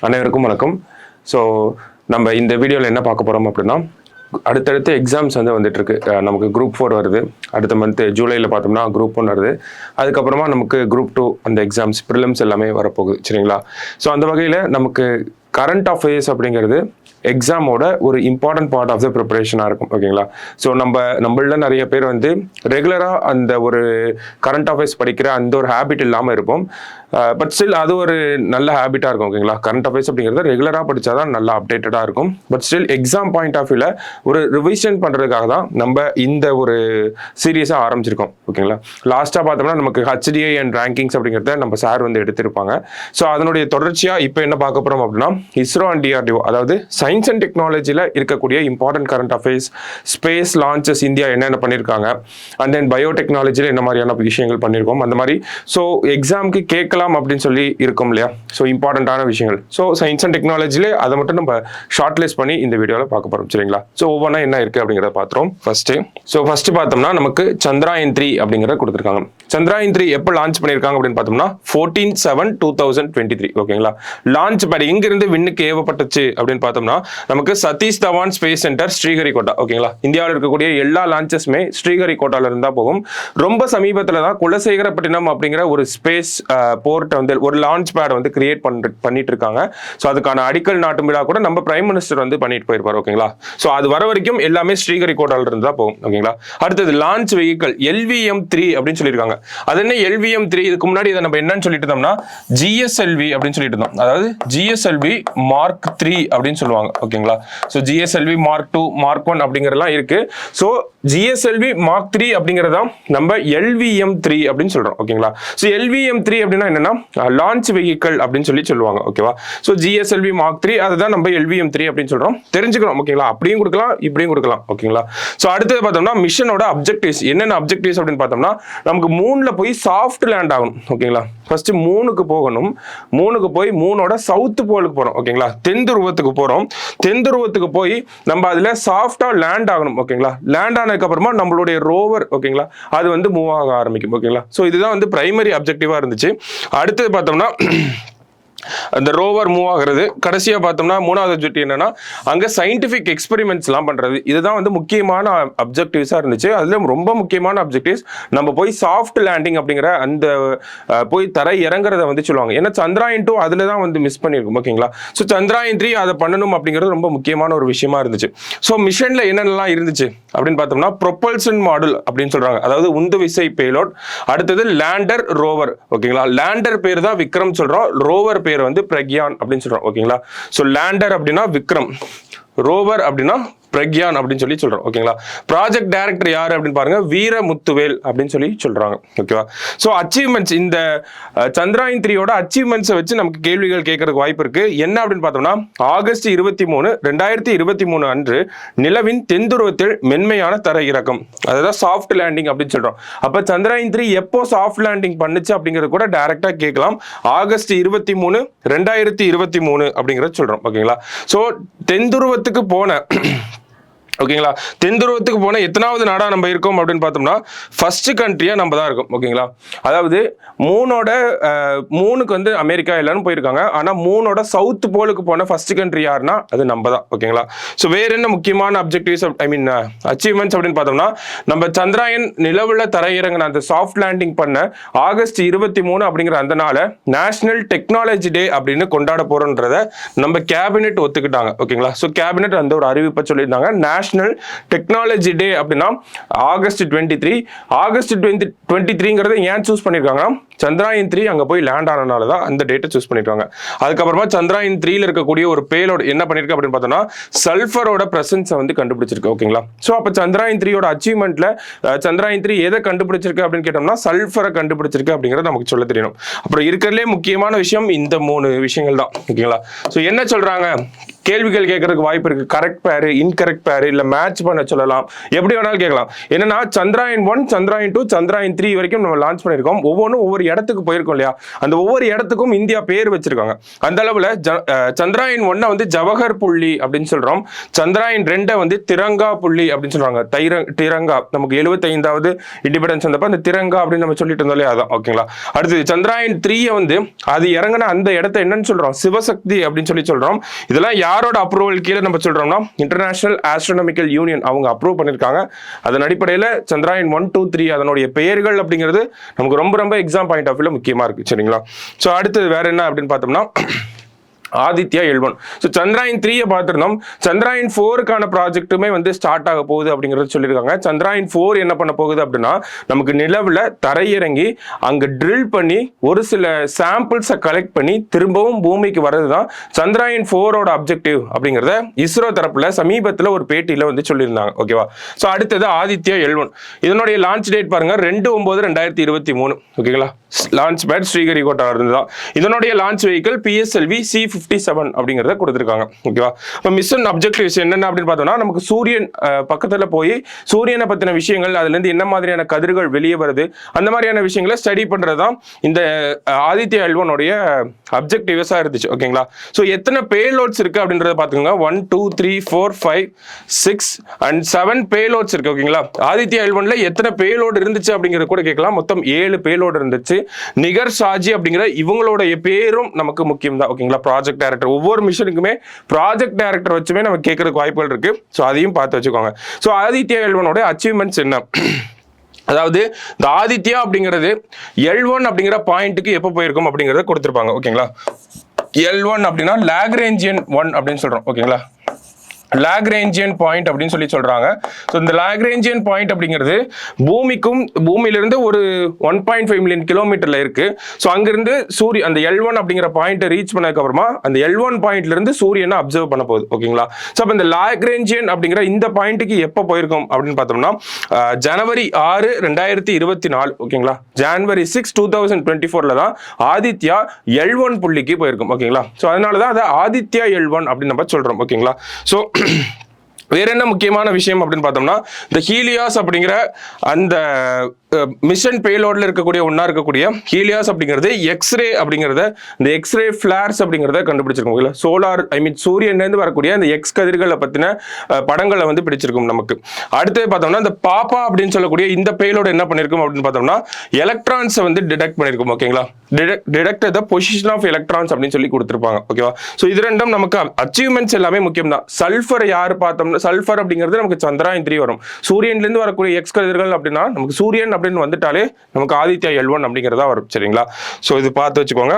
அனைவருக்கும் வணக்கம். ஸோ நம்ம இந்த வீடியோவில் என்ன பார்க்க போகிறோம் அப்படின்னா, அடுத்தடுத்து எக்ஸாம்ஸ் வந்துட்டு இருக்கு. நமக்கு குரூப் 4 வருது, அடுத்த மந்த் ஜூலையில் பார்த்தோம்னா குரூப் 1 வருது, அதுக்கப்புறமா நமக்கு குரூப் 2 அந்த எக்ஸாம்ஸ் ப்ரிலிம்ஸ் எல்லாமே வரப்போகுது, சரிங்களா? ஸோ அந்த வகையில் நமக்கு கரண்ட் அஃபேர்ஸ் அப்படிங்கிறது எக்ஸாமோட ஒரு இம்பார்ட்டன்ட் பார்ட் ஆஃப் த ப்ரிப்பரேஷனாக இருக்கும், ஓகேங்களா? ஸோ நம்மள நிறைய பேர் ரெகுலராக அந்த ஒரு கரண்ட் அஃபேர்ஸ் படிக்கிற அந்த ஒரு ஹேபிட் இல்லாமல் இருப்போம். பட் ஸ்டில் அது ஒரு நல்ல ஹேபிட்டாக இருக்கும், ஓகேங்களா? கரண்ட் அஃபேர்ஸ் அப்படிங்கிறது ரெகுலராக படித்தா தான் நல்லா அப்டேட்டடாக இருக்கும். But still exam point of வியூவில் ஒரு ரிவிஷன் பண்ணுறதுக்காக தான் நம்ம இந்த ஒரு சீரியஸாக ஆரம்பிச்சிருக்கோம், ஓகேங்களா? லாஸ்ட்டாக பார்த்தோம்னா நமக்கு HDI அண்ட் ரேங்கிங்ஸ் அப்படிங்கிறத நம்ம சார் எடுத்திருப்பாங்க. ஸோ அதனுடைய தொடர்ச்சியாக இப்போ என்ன பார்க்க போகிறோம் அப்படின்னா, இஸ்ரோ அண்ட் DRDO, அதாவது சயின்ஸ் அண்ட் டெக்னாலஜியில் இருக்கக்கூடிய important current affairs, space launches India என்னென்ன பண்ணியிருக்காங்க, அண்ட் தென் பயோடெக்னாலஜியில் என்ன மாதிரியான விஷயங்கள் பண்ணியிருக்கோம், அந்த மாதிரி. ஸோ எக்ஸாமுக்கு கேட்கலாம் அப்படின்னு சொல்லி இருக்கும் இல்லையா? ஸோ இம்பார்ட்டன்டான விஷயங்கள். ஸோ சயின்ஸ் அண்ட் டெக்னாலஜியிலே அதை மட்டும் நம்ம ஷார்ட் லிஸ்ட் பண்ணி இந்த வீடியோவில் பார்க்க போகிறோம், சரிங்களா? ஸோ ஒவ்வொன்றா என்ன இருக்குது அப்படிங்கிறத பார்த்துறோம். ஃபர்ஸ்ட் பார்த்தோம்னா நமக்கு சந்திராயன் 3 அப்படிங்கிறத கொடுத்துருக்காங்க. சந்திராயன் 3 எப்போ லான்ச் பண்ணியிருக்காங்க அப்படின்னு பார்த்தோம்னா 14/7/2023, ஓகேங்களா? லான்ச் பேட் எங்கிருந்து விண்ணுக்கு ஏவப்பட்டுச்சு அப்படின்னு பார்த்தோம்னா நமக்கு சதீஷ் தவான் ஸ்பேஸ் சென்டர் ஸ்ரீஹரிகோட்டா, ஓகேங்களா? இந்தியாவில் இருக்கக்கூடிய எல்லா லான்ச்சஸுமே ஸ்ரீஹரிகோட்டால இருந்தா போகும். ரொம்ப சமீபத்தில் தான் குலசேகரப்பட்டினம் அப்படிங்கிற ஒரு ஸ்பேஸ் போர்ட் ஒரு லான்ச் பேட் கிரியேட் பண்ணிட்டு இருக்காங்க. ஸோ அதுக்கான அடிக்கல் நாட்டும் விழா கூட நம்ம பிரைம் மினிஸ்டர் பண்ணிட்டு போயிருப்பார், ஓகேங்களா? ஸோ அது வர வரைக்கும் எல்லாமே ஸ்ரீஹரிகோட்டால இருந்தா போகும், ஓகேங்களா? அடுத்தது லான்ச் வெஹிக்கல் LVM-3 அப்படின்னு சொல்லியிருக்காங்க. அது என்ன LVM-3? இதுக்கு முன்னாடி இதை நம்ம என்னன்னு சொல்லிட்டு இருந்தோம்னா GSLV அப்படின்னு சொல்லிட்டு இருந்தோம். அதாவது GSLV Mark 3 அப்படின்னு சொல்லுவாங்க, ஓகேங்களா? ஸோ GSLV Mark 2, Mark 1 அப்படிங்கிறதெல்லாம் இருக்கு. ஸோ GSLV Mark 3 அப்படிங்கிறதா நம்ம LVM-3 அப்படின்னு சொல்றோம், ஓகேங்களா? ஸோ LVM-3 அப்படின்னா என்னன்னா லான்ச் வெஹிக்கல் அப்படின்னு சொல்லுவாங்க, ஓகேவா? ஸோ GSLV Mark 3 அதுதான் நம்ம LVM-3 அப்படின்னு சொல்றோம். தெரிஞ்சுக்கணும், ஓகேங்களா? அப்படியும் கொடுக்கலாம், இப்படியும் கொடுக்கலாம், ஓகேங்களா? ஸோ அடுத்தது பார்த்தோம்னா மிஷனோட அப்ஜெக்டிவ்ஸ் என்னென்ன அப்ஜெக்டிவ்ஸ் அப்படின்னு பார்த்தோம்னா நமக்கு மூணுல போய் சாஃப்ட் லேண்ட் ஆகணும், ஓகேங்களா? ஃபர்ஸ்ட் மூணுக்கு போகணும். மூணுக்கு போய் மூணோட சவுத் போலுக்கு போறோம், ஓகேங்களா? தென் துருவத்துக்கு போறோம். தென் துருவத்துக்கு போய் நம்ம அதுல சாஃப்டா லேண்ட் ஆகணும், ஓகேங்களா? லேண்ட் ஆனதுக்கு அப்புறமா நம்மளுடைய ரோவர், ஓகேங்களா, அது மூவ் ஆக ஆரம்பிக்கும், ஓகேங்களா? ஸோ இதுதான் பிரைமரி அப்ஜெக்டிவா இருந்துச்சு. அடுத்தது பார்த்தோம்னா அந்த ரோவர் மூவ் ஆகிறது. கடைசியா பார்த்தோம்னா மூணாவது அப்ஜெக்டிவ் என்னன்னா அங்க சயின்டிபிக் எக்ஸ்பெரிமெண்ட்ஸ் எல்லாம் பண்றது. இதுதான் முக்கியமான அப்ஜெக்டிவ்ஸா இருந்துச்சு. அதுல ரொம்ப முக்கியமான அப்ஜெக்டிவ்ஸ் நம்ம போய் சாஃப்ட் லேண்டிங் அப்படிங்கிற அந்த போய் தரை இறங்குறத சொல்லுவாங்க. ஏன்னா சந்திராயன் 2 அதுல தான் மிஸ் பண்ணிருக்கும், ஓகேங்களா? ஸோ சந்திராயன் 3 அதை பண்ணணும் அப்படிங்கிறது ரொம்ப முக்கியமான ஒரு விஷயமா இருந்துச்சு. ஸோ மிஷன்ல என்னென்னலாம் இருந்துச்சு அப்படின்னு பார்த்தோம்னா ப்ரொபல்ஷன் மாடுல் அப்படின்னு சொல்றாங்க, அதாவது உந்து விசை பேலோட். அடுத்தது லேண்டர் ரோவர், ஓகேங்களா? லேண்டர் பேர் தான் விக்ரம் சொல்றோம், ரோவர் பேர் பிரக்யான் அப்படின்னு சொல்றோம், ஓகேங்களா? சோ லேண்டர் அப்படின்னா விக்ரம், ரோவர் அப்படின்னா பிரக்யான் அப்படின்னு சொல்றோம், ஓகேங்களா? ப்ராஜெக்ட் டைரக்டர் யாரு அப்படின்னு பாருங்க, வீரமுத்துவேல் அப்படின்னு சொல்றாங்க, ஓகேவா? சோ அச்சீவ்மெண்ட்ஸ், இந்த சந்திராயன் 3யோட அச்சீவ்மெண்ட்ஸை வச்சு நமக்கு கேள்விகள் கேட்கறதுக்கு வாய்ப்பு இருக்கு. என்ன அப்படின்னு பார்த்தோம்னா ஆகஸ்ட் 23, 2023 அன்று நிலவின் தென்துருவத்தில் மென்மையான தரை இறக்கம், அதாவது சாஃப்ட் லேண்டிங் அப்படின்னு சொல்றோம். அப்ப சந்திராயன் 3 எப்போ சாஃப்ட் லேண்டிங் பண்ணுச்சு அப்படிங்கிறது கூட டைரக்டா கேட்கலாம். ஆகஸ்ட் 23, 2023 அப்படிங்கறத சொல்றோம், ஓகேங்களா? சோ தென்துருவத்துக்கு போன, ஓகேங்களா, தென்துருவத்துக்கு போன எத்தனாவது நாடா நம்ம இருக்கோம் அப்படின்னு பார்த்தோம்னா ஃபர்ஸ்ட் கண்ட்ரியா நம்ம தான் இருக்கோம், ஓகேங்களா? அதாவது மூணுக்கு அமெரிக்கா எல்லாரும் போயிருக்காங்க. ஆனா மூணோட சவுத் போலுக்கு போன ஃபர்ஸ்ட் கண்ட்ரி யாருன்னா அது நம்ம தான், ஓகேங்களா? ஸோ வேற என்ன முக்கியமான அப்ஜெக்டிவ்ஸ், அச்சீவ்மெண்ட்ஸ் அப்படின்னு பார்த்தோம்னா நம்ம சந்திராயன் நிலவுல தரையிறங்கின அந்த சாஃப்ட் லேண்டிங் பண்ண ஆகஸ்ட் 23 அப்படிங்கிற அந்த நாளை நேஷனல் டெக்னாலஜி டே அப்படின்னு கொண்டாட போறோன்றத நம்ம கேபினெட் ஒத்துக்கிட்டாங்க, ஓகேங்களா? ஸோ கேபினெட் அந்த ஒரு அறிவிப்பை சொல்லியிருந்தாங்க. நேஷனல் டெக்னாலஜி டே அப்படின்னா ஆகஸ்ட் 23. ஆகஸ்ட் 23ங்கிறத ஏன் சூஸ் பண்ணிருக்காங்கன்னா சந்திராயன் 3 அங்க போய் லேண்ட் ஆனனால தான் அந்த டேட்டை சூஸ் பண்ணிருக்காங்க. அதுக்கப்புறமா சந்திராயன் 3ல இருக்கக்கூடிய ஒரு பேலோட் என்ன பண்ணிருக்கு அப்படின்னு பார்த்தோம்னா சல்ஃபரோட பிரசன்ஸை கண்டுபிடிச்சிருக்கு, ஓகேங்களா? ஸோ அப்ப சந்திராயன் 3யோட அச்சீவ்மெண்ட்ல சந்திராயன் 3 எதை கண்டுபிடிச்சிருக்கு அப்படின்னு கேட்டோம்னா சல்ஃபரை கண்டுபிடிச்சிருக்கு அப்படிங்கறத நமக்கு சொல்ல தெரியணும். அப்புறம் இருக்கிறதுலே முக்கியமான விஷயம் இந்த 3 விஷயங்கள் தான், ஓகேங்களா? ஸோ என்ன சொல்றாங்க கேள்விகள் கேட்கறதுக்கு வாய்ப்பு இருக்கு. கரெக்ட் பேரு, இன்கரெக்ட் பேரு, இல்ல மேட்ச் பண்ண சொல்லலாம், எப்படி வேணாலும் கேட்கலாம். என்னன்னா Chandrayaan 1, Chandrayaan 2, Chandrayaan 3 வரைக்கும் நம்ம லான்ச் பண்ணிருக்கோம். ஒவ்வொன்றும் ஒவ்வொரு இடத்துக்கு போயிருக்கோம் இல்லையா, அந்த ஒவ்வொரு இடத்துக்கும் இந்தியா பேர் வச்சிருக்காங்க. அந்த அளவுல Chandrayaan 1 வந்து ஜவஹர் புள்ளி அப்படின்னு சொல்றோம். Chandrayaan 2 வந்து திரங்கா புள்ளி அப்படின்னு சொல்றாங்க. திரங்கா நமக்கு 75வது இண்டிபெண்டன்ஸ் வந்தப்ப அந்த திரங்கா அப்படின்னு நம்ம சொல்லிட்டு இருந்தோம் இல்லையா, அதான் ஓகேங்களா. அடுத்து Chandrayaan 3 வந்து அது இறங்கின அந்த இடத்த என்னன்னு சொல்றோம், சிவசக்தி அப்படின்னு சொல்றோம். இதெல்லாம் யாரோட அப்ரூவல் கீழே நம்ம சொல்றோம்னா இன்டர்நேஷனல் ஆஸ்ட்ரோனாமிக்கல் யூனியன் அவங்க அப்ரூவ் பண்ணிருக்காங்க. அதன் அடிப்படையில் Chandrayaan 1, 2, 3 அதனுடைய பெயர்கள் அப்படிங்கிறது நமக்கு ரொம்ப ரொம்ப எக்ஸாம் பாயிண்ட் ஆஃப் வியூல முக்கியமா இருக்கு. சரிங்களா. ஸோ அடுத்தது வேற என்ன அப்படின்னு பார்த்தோம்னா ஆதித்யா L1. ஸோ Chandrayaan 3 பார்த்துருந்தோம். Chandrayaan 4க்கான ப்ராஜெக்ட்டுமே வந்து ஸ்டார்ட் ஆக போகுது அப்படிங்கிறது சொல்லியிருக்காங்க. Chandrayaan 4 என்ன பண்ண போகுது அப்படின்னா நமக்கு நிலவில் தரையிறங்கி அங்கே ட்ரில் பண்ணி ஒரு சில சாம்பிள்ஸை கலெக்ட் பண்ணி திரும்பவும் பூமிக்கு வர்றது தான் Chandrayaan 4ஓட அப்ஜெக்டிவ் அப்படிங்கிறத இஸ்ரோ தரப்புல சமீபத்தில் ஒரு பேட்டியில் வந்து சொல்லியிருந்தாங்க. ஓகேவா. ஸோ அடுத்தது ஆதித்யா L1. இதனுடைய லான்ச் டேட் பாருங்க 2/9/2023. ஓகேங்களா. லான்ச் பேட் ஸ்ரீஹரிகோட்டா இருந்துதான். இதனுடைய லான்ச் வெஹிக்கிள் PSLV C57 அப்படிங்கிறத கொடுத்துருக்காங்க. ஓகேவா. இப்போ மிஷன் அப்ஜெக்டிவ்ஸ் என்னென்ன அப்படின்னு பார்த்தோம்னா நமக்கு சூரியன் பக்கத்தில் போய் சூரியனை பற்றின விஷயங்கள், அதுலேருந்து என்ன மாதிரியான கதிர்கள் வெளியே வருது, அந்த மாதிரியான விஷயங்களை ஸ்டடி பண்ணுறது தான் இந்த ஆதித்யா L1 அப்ஜெக்டிவ்ஸாக இருந்துச்சு. ஓகேங்களா. ஸோ எத்தனை பேலோட்ஸ் இருக்குது அப்படின்றத பார்த்துக்கோங்க. 1, 2, 3, 4, 5, 6 and 7 பேலோட்ஸ் இருக்குது. ஓகேங்களா. ஆதித்யா L1 எத்தனை பேலோடு இருந்துச்சு அப்படிங்கிறது கூட கேட்கலாம். மொத்தம் 7 பேலோடு இருந்துச்சு. நிகர் ஷாஜி அப்படிங்கிற இவங்களுடைய பேரும் நமக்கு முக்கியம் தான். ஓகேங்களா. ப்ராஜெக்ட் டைரக்டர், ஒவ்வொரு மிஷனுக்குமே ப்ராஜெக்ட் டைரக்டர் வச்சுமே நம்ம கேட்கறதுக்கு வாய்ப்புகள் இருக்கு. ஸோ அதையும் பார்த்து வச்சுக்கோங்க. ஸோ ஆதித்யா L1 அச்சீவ்மெண்ட்ஸ் என்ன, அதாவது இந்த ஆதித்யா அப்படிங்கிறது L1 அப்படிங்கிற பாயிண்ட்டுக்கு எப்போ போயிருக்கும் அப்படிங்கிறத கொடுத்துருப்பாங்க. ஓகேங்களா. L1 அப்படின்னா லாக்ரேஞ்சியன் 1 அப்படின்னு சொல்றோம். ஓகேங்களா. லாக்ரேஞ்சியன் பாயிண்ட் அப்படின்னு சொல்றாங்க. ஸோ இந்த லாக்ரேஞ்சியன் பாயிண்ட் அப்படிங்கிறது பூமியிலிருந்து ஒரு 1.5 மில்லியன் கிலோமீட்டர்ல இருக்கு. ஸோ அங்கிருந்து அந்த L1 அப்படிங்கிற பாயிண்ட்டை ரீச் பண்ணதுக்கு அப்புறமா அந்த L1 பாயிண்ட்ல இருந்து சூரியனை அப்சர்வ் பண்ண போகுது. ஓகேங்களா. ஸோ அப்போ இந்த லாக்ரேஞ்சியன் அப்படிங்கிற இந்த பாயிண்ட்டுக்கு எப்போ போயிருக்கும் அப்படின்னு பார்த்தோம்னா ஜனவரி 6, 2024. ஓகேங்களா. ஜனவரி 6, 2024 தான் ஆதித்யா L1 புள்ளிக்கு போயிருக்கும். ஓகேங்களா. ஸோ அதனால தான் அதை ஆதித்யா L1 அப்படின்னு நம்ம சொல்றோம். ஓகேங்களா. ஸோ வேற என்ன முக்கியமான விஷயம் அப்படின்னு பார்த்தோம்னா இந்த ஹீலியாஸ் அப்படிங்கிற அந்த மிஷன் பேலோட்ல இருக்கக்கூடிய இருக்கக்கூடிய ஹீலியாஸ் அப்படிங்கிறது எக்ஸ்ரே அப்படிங்கிறத, இந்த எக்ஸ்ரே ஃபிளார்ஸ் அப்படிங்கிறத கண்டுபிடிச்சிருக்கோம். சோலார் சூரியன்லேருந்து வரக்கூடிய அந்த எக்ஸ் கதிர்களை பத்தின படங்களை வந்து பிடிச்சிருக்கும் நமக்கு. அடுத்து பார்த்தோம்னா இந்த பாப்பா அப்படின்னு சொல்லக்கூடிய இந்த பேலோடு என்ன பண்ணிருக்கும் அப்படின்னு பார்த்தோம்னா எலக்ட்ரான்ஸை வந்து டிடெக்ட் பண்ணிருக்கும். ஓகேங்களா. Detect the position of electrons அப்படின்னு சொல்லி கொடுத்துருப்பாங்க. ஓகேவா. ஸோ இது ரெண்டும் நமக்கு அச்சீவ்மெண்ட்ஸ் எல்லாமே முக்கியம் தான். சல்ஃபர் யார் பார்த்தோம்னா சல்ஃபர் அப்படிங்கிறது நமக்கு Chandrayaan 3 வரும். சூரியன்லேருந்து வரக்கூடிய எக்ஸ் கதிர்கள் அப்படின்னா நமக்கு சூரியன் அப்படின்னு வந்துட்டாலே நமக்கு ஆதித்யா L1 அப்படிங்கிறதா வரும். சரிங்களா. ஸோ இது பார்த்து வச்சுக்கோங்க.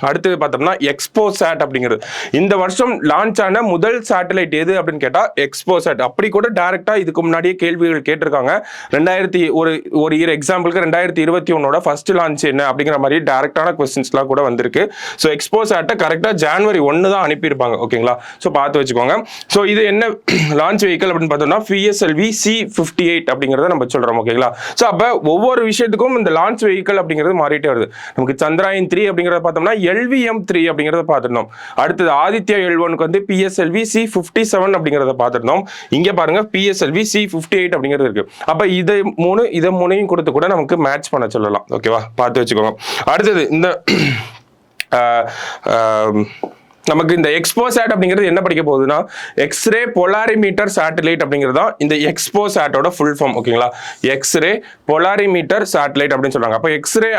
அடுத்தது பார்த்தோம்னா எக்ஸ்போசாட் அப்படிங்கிறது இந்த வருஷம் லான்ச் ஆன முதல் சேட்டலைட் எது அப்படின்னு கேட்டா எக்ஸ்போசாட். அப்படி கூட டைரக்டா இதுக்கு முன்னாடியே கேள்விகள் கேட்டிருக்காங்க. ஒரு இயர் எக்ஸாம்பிளுக்கு 2021 ஃபர்ஸ்ட் லான்ச் என்ன அப்படிங்கிற மாதிரி டைரக்டான கொஸ்டின்ஸ்லாம் கூட வந்திருக்கு. ஸோ எக்ஸ்போசாட்டை கரெக்டாக ஜனவரி 1 தான் அனுப்பியிருப்பாங்க. ஓகேங்களா. ஸோ பார்த்து வச்சுக்கோங்க. ஸோ இது என்ன லான்ச் வெஹிக்கிள் அப்படின்னு பார்த்தோம்னா PSLV C58 அப்படிங்கிறத நம்ம சொல்றோம். ஓகேங்களா. ஸோ அப்போ ஒவ்வொரு விஷயத்துக்கும் இந்த லான்ச் வெஹிக்கிள் அப்படிங்கிறது மாறிட்டே வருது. நமக்கு Chandrayaan 3 அப்படிங்கிறத பார்த்தோம்னா LVM-3 அப்படிங்கிறத பார்த்துருந்தோம். அடுத்தது ஆதித்யா L1 வந்து PSLV C57 அப்படிங்கிறத பார்த்துருந்தோம். இங்க பாருங்க PSLV C58 அப்படிங்கிறது இருக்கு. அப்ப இதை மூணையும் கொடுத்து கூட நமக்கு மேட்ச் பண்ண சொல்லலாம். ஓகேவா. பார்த்து வச்சுக்கோங்க. அடுத்தது இந்த நமக்கு இந்த எக்ஸ்போசாட் அப்படிங்கிறது என்ன படிக்க போகுதுன்னா எக்ஸ்ரே பொலாரிமீட்டர் சேட்டலைட் அப்படிங்கிறது தான் இந்த எக்ஸ்போசாட்டோட ஃபுல் ஃபார்ம். ஓகேங்களா. எக்ஸ்ரே பொலாரிமீட்டர் சேட்டலைட் அப்படின்னு சொல்றாங்க. அப்போ எக்ஸ்ரே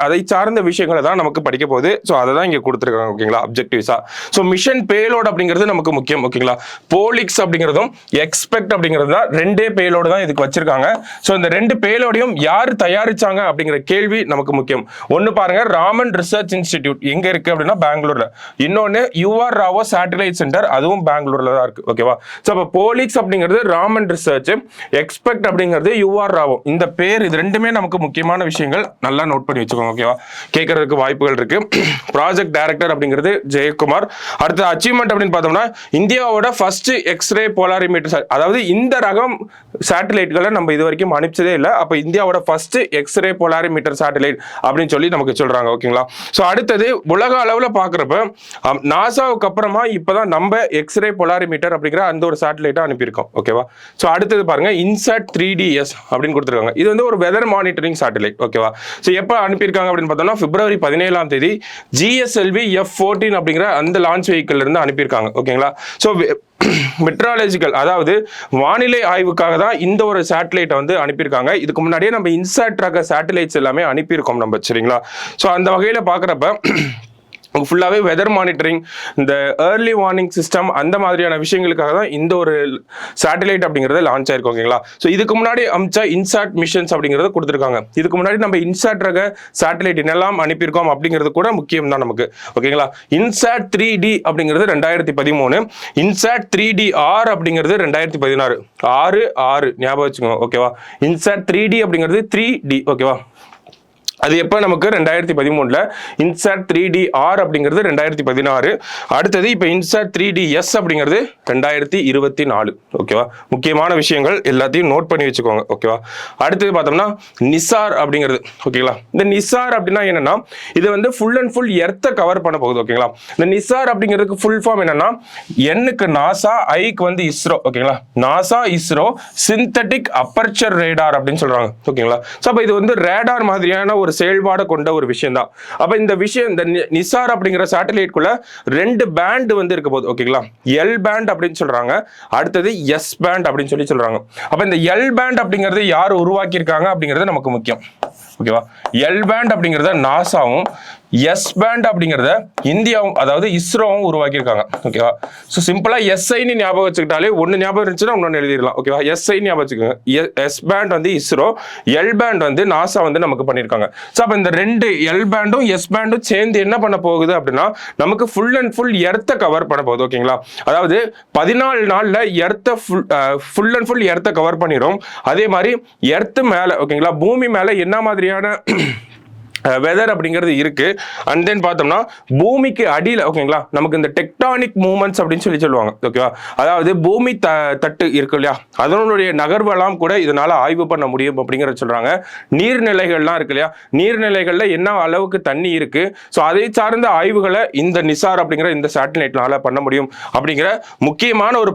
அதை சார்ந்த விஷயங்களை தான் நமக்கு படிக்க போகுது. ஸோ அதை தான் இங்கே கொடுத்துருக்காங்க. ஓகேங்களா. அப்ஜெக்டிவ்ஸா. ஸோ மிஷன் பேலோட் அப்படிங்கிறது நமக்கு முக்கியம். ஓகேங்களா. போலிக்ஸ் அப்படிங்கிறதும் எக்ஸ்பெக்ட் அப்படிங்கிறது தான் 2 பேலோடு தான் இதுக்கு வச்சிருக்காங்க. ஸோ இந்த 2 பேலோடையும் யார் தயாரிச்சாங்க அப்படிங்கிற கேள்வி நமக்கு முக்கியம். ஒன்று பாருங்க, ராமன் ரிசர்ச் இன்ஸ்டிடியூட் எங்க இருக்கு அப்படின்னா பெங்களூர்ல. இன்னொன்னு UR ராவோ சேட்டலைட் சென்டர், அதுவும் பெங்களூர்ல தான் இருக்கு. ஓகேவா. சோ அப்ப போலிக்ஸ் அப்படிங்கிறது ராமன் ரிசர்ச், எக்ஸ்பெக்ட் அப்படிங்கிறது UR ராவோ. இந்த பேர் இது ரெண்டுமே நமக்கு முக்கியமான விஷயங்கள், நல்லா நோட் பண்ணி வச்சுக்கோங்க. ஓகேவா. கேட்கறதுக்கு வாய்ப்புகள் இருக்கு. ப்ராஜெக்ட் டைரக்டர் அப்படிங்கிறது ஜெயக்குமார். அடுத்த அச்சீவ்மெண்ட் அப்படின்னு பார்த்தோம்னா இந்தியாவோட ஃபர்ஸ்ட் எக்ஸ்ரே போலாரிமீட்டர், அதாவது இந்த ரகம் சேட்டலைட்களை நம்ம இது வரைக்கும் அனுப்பிச்சதே இல்லை. அப்ப இந்தியாவோட ஃபர்ஸ்ட் எக்ஸ்ரே போலாரிமீட்டர் சேட்டலைட் அப்படின்னு சொல்லி நமக்கு சொல்றாங்க. ஓகேங்களா. சோ அடுத்தது உலக அளவுல பாக்குறப்ப நாசாவுக்கு அப்புறமா இப்பதான் நம்ம எக்ஸ்ரே பொலாரிமீட்டர் அப்படிங்கிற அந்த ஒரு சேட்டலைட்டை அனுப்பியிருக்கோம். ஓகேவா? ஸோ அடுத்தது பாருங்க இன்சாட் 3DS அப்படின்னு கொடுத்துருக்காங்க. இது வந்து ஒரு வெதர் மானிட்டரிங் சேட்டலைட். ஓகேவா? ஸோ எப்போ அனுப்பியிருக்காங்க அப்படின்னு பார்த்தோம்னா February 17 GSLV F-14 அப்படிங்கிற அந்த லான்ச் வெஹிக்கிள் இருந்து அனுப்பியிருக்காங்க. ஓகேங்களா? ஸோ மெட்ராலஜிக்கல் அதாவது வானிலை ஆய்வுக்காக தான் இந்த ஒரு சேட்டலைட்டை வந்து அனுப்பியிருக்காங்க. இதுக்கு முன்னாடியே நம்ம இன்சாட் ரக சேட்டலைட்ஸ் எல்லாமே அனுப்பியிருக்கோம் நம்ம. சரிங்களா? ஸோ அந்த வகையில் பார்க்குறப்ப ஃபுல்லாகவே வெதர் மானிட்டரிங், இந்த ஏர்லி வார்னிங் சிஸ்டம் அந்த மாதிரியான விஷயங்களுக்காக தான் இந்த ஒரு சேட்டலைட் அப்படிங்கிறது லான்ச் ஆயிருக்கும். ஓகேங்களா? ஸோ இதுக்கு முன்னாடி அமிச்ச இன்சாட் மிஷன்ஸ் அப்படிங்கிறத கொடுத்துருக்காங்க. இதுக்கு முன்னாடி நம்ம இன்சாட் ரக சேட்டலைட் என்னெல்லாம் அனுப்பியிருக்கோம் அப்படிங்கிறது கூட முக்கியம் தான் நமக்கு. ஓகேங்களா? இன்சாட் 3D அப்படிங்கிறது 2013, இன்சாட் 3DR அப்படிங்கிறது 2016. 6 ஞாபகம் வச்சுக்கோங்க. ஓகேவா? இன்சாட் 3D அப்படிங்கிறது 3D. ஓகேவா? அது எப்போ நமக்கு 2013, இன்சாட் 3DR அப்படிங்கிறது 2016. அடுத்தது இப்போ இன்சாட் 3DS அப்படிங்கிறது 2024. ஓகேவா? முக்கியமான விஷயங்கள் எல்லாத்தையும் நோட் பண்ணி வச்சுக்கோங்க. ஓகேவா? அடுத்தது பார்த்தோம்னா நிசார் அப்படிங்கிறது. ஓகேங்களா? இந்த நிசார் அப்படின்னா என்னன்னா இது வந்து ஃபுல் அண்ட் ஃபுல் எர்த்தை கவர் பண்ண போகுது. ஓகேங்களா? இந்த நிசார் அப்படிங்கிறதுக்கு ஃபுல் ஃபார்ம் என்னன்னா Nக்கு நாசா, ஐக்கு வந்து இஸ்ரோ. ஓகேங்களா? NASA ISRO synthetic aperture radar அப்படின்னு சொல்றாங்க. ஓகேங்களா? ஸோ அப்போ இது வந்து ரேடார் மாதிரியான ஒரு செயல்பாடு கொண்ட ஒரு விஷயம் தான். அப்ப இந்த விஷயம் இந்த நிசார் அப்படிங்கிற சேட்டலைட்குள்ள 2 பேண்ட் வந்து இருக்க போகுது. ஓகேங்களா? எல் பேண்ட் அப்படின்னு சொல்றாங்க, அடுத்தது எஸ் பேண்ட் அப்படின்னு சொல்றாங்க. அப்ப இந்த எல் பேண்ட் அப்படிங்கிறது யார் உருவாக்கி இருக்காங்க அப்படிங்கிறது நமக்கு முக்கியம். ஓகேவா? எல் பேண்ட் அப்படிங்கிறத நாசாவும், எஸ் பேண்ட் அப்படிங்கிறத இந்தியாவும் அதாவது இஸ்ரோவும் உருவாக்கியிருக்காங்க. ஓகேவா? ஸோ சிம்பிளா எஸ்ஐன்னு ஞாபகம் வச்சுக்கிட்டாலே ஒன்று ஞாபகம் இருந்துச்சுன்னா இன்னொன்று எழுதிடலாம். ஓகேவா? எஸ்ஐ ஞாபகம் வச்சுக்கோங்க. எஸ் பேண்ட் வந்து இஸ்ரோ, எல் பேண்ட் வந்து நாசா வந்து நமக்கு பண்ணியிருக்காங்க. ஸோ அப்போ இந்த 2 எல் பேண்டும் எஸ் பேண்டும் சேர்ந்து என்ன பண்ண போகுது அப்படின்னா நமக்கு ஃபுல் அண்ட் ஃபுல் எர்த்தை கவர் பண்ண போகுது. ஓகேங்களா? அதாவது 14 நாள்ல எர்த்தை ஃபுல் அண்ட் ஃபுல் எர்த்தை கவர் பண்ணிடும். அதே மாதிரி எர்த்து மேல, ஓகேங்களா, பூமி மேல என்ன மாதிரியான வெதர் அப்படிங்கிறது இருக்கு. அண்ட் தென் பார்த்தோம்னா பூமிக்கு அடியில், ஓகேங்களா, நமக்கு இந்த டெக்டானிக் மூவ்மெண்ட்ஸ் அப்படின்னு சொல்லுவாங்க. ஓகேவா? அதாவது பூமி தட்டு இருக்கு இல்லையா, அதனுடைய நகர்வெல்லாம் கூட இதனால ஆய்வு பண்ண முடியும் அப்படிங்கிறத சொல்றாங்க. நீர்நிலைகள்லாம் இருக்கு இல்லையா, நீர்நிலைகள்ல என்ன அளவுக்கு தண்ணி இருக்கு, ஸோ அதை சார்ந்த ஆய்வுகளை இந்த நிசார் அப்படிங்கிற இந்த சேட்டலைட்னால பண்ண முடியும் அப்படிங்கிற முக்கியமான ஒரு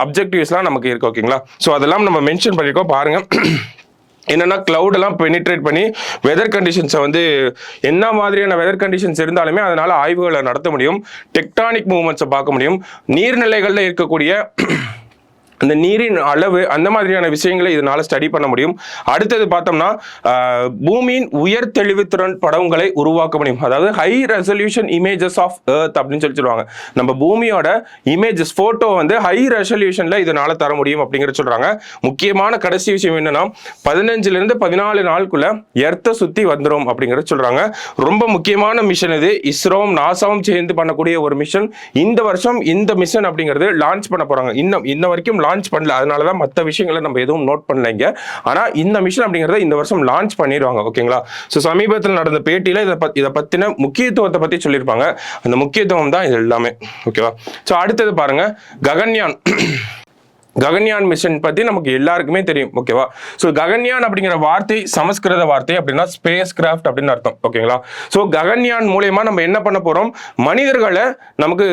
அப்ஜெக்டிவ்ஸ்லாம் நமக்கு இருக்கு. ஓகேங்களா? ஸோ அதெல்லாம் நம்ம மென்ஷன் பண்ணியிருக்கோம். பாருங்க என்னன்னா கிளவுட் எல்லாம் பெனிட்ரேட் பண்ணி வெதர் கண்டிஷன்ஸை வந்து என்ன மாதிரியான வெதர் கண்டிஷன்ஸ் இருந்தாலுமே அதனால ஆய்வுகளை நடத்த முடியும், டெக்டானிக் மூவ்மெண்ட்ஸை பார்க்க முடியும், நீர்நிலைகளில் இருக்கக்கூடிய அந்த நீரின் அளவு அந்த மாதிரியான விஷயங்களை இதனால ஸ்டடி பண்ண முடியும். அடுத்தது பார்த்தோம்னா பூமியின் உயர் தெளிவுத்திறன் படங்களை உருவாக்க முடியும். அதாவது high resolution images of earth அப்படின்னு சொல்லுவாங்க. நம்ம பூமியோட இமேஜஸ் போட்டோ வந்து ஹை ரெசல்யூஷன்ல இதனால தர முடியும் அப்படிங்கிற சொல்றாங்க. முக்கியமான கடைசி விஷயம் என்னன்னா 15 இருந்து 14 நாளுக்குள்ள எர்த்தை சுத்தி வந்துடும் அப்படிங்கிறத சொல்றாங்க. ரொம்ப முக்கியமான மிஷன் இது. இஸ்ரோவும் நாசாவும் சேர்ந்து பண்ணக்கூடிய ஒரு மிஷன். இந்த வருஷம் இந்த மிஷன் அப்படிங்கிறது லான்ச் பண்ண போறாங்க. இன்ன வரைக்கும் லான்ச் பண்ணல, அதனாலதான் மற்ற விஷயங்களை நம்ம எதுவும் நோட் பண்ணலைங்க. ஆனா இந்த மிஷன் அப்படிங்கறத இந்த வருஷம் லான்ச் பண்ணிடுவாங்க. ஓகேங்களா? ஸோ சமீபத்தில் நடந்த பேட்டியில இதை பத்தின முக்கியத்துவத்தை பத்தி சொல்லியிருப்பாங்க. அந்த முக்கியத்துவம் தான் இது எல்லாமே. ஓகேவா? ஸோ அடுத்தது பாருங்க ககன்யான். ககன்யான் மிஷன் பத்தி நமக்கு எல்லாருக்குமே தெரியும். ஓகேவா? ஸோ ககன்யான் அப்படிங்கிற வார்த்தை சமஸ்கிருத வார்த்தை, அப்படின்னா ஸ்பேஸ் கிராஃப்ட் அப்படின்னு அர்த்தம். ஓகேங்களா? ஸோ ககன்யான் மூலயமா நம்ம என்ன பண்ண போறோம், மனிதர்களை நமக்கு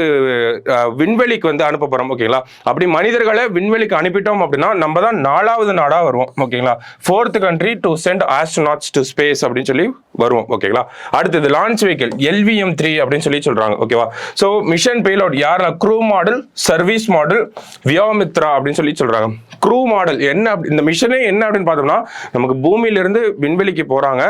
விண்வெளிக்கு வந்து அனுப்ப போறோம். ஓகேங்களா? அப்படி மனிதர்களை விண்வெளிக்கு அனுப்பிட்டோம் அப்படின்னா நம்ம தான் 4வது நாடா வருவோம். ஓகேங்களா? 4th country to send astronauts to space அப்படின்னு சொல்லி வருவோம். ஓகேங்களா? அடுத்தது லான்ச் வெஹிக்கிள் LVM-3 அப்படின்னு சொல்றாங்க. ஓகேவா? ஸோ மிஷன் பேலோட் யார், crew model, service model, Vyommitra அப்படின்னு சொல்றாங்க. க்ரூ மாடல் என்ன, இந்த மிஷனே என்ன அப்படின்னு பார்த்தோம்னா நமக்கு பூமியிலிருந்து விண்வெளிக்கு போறாங்க,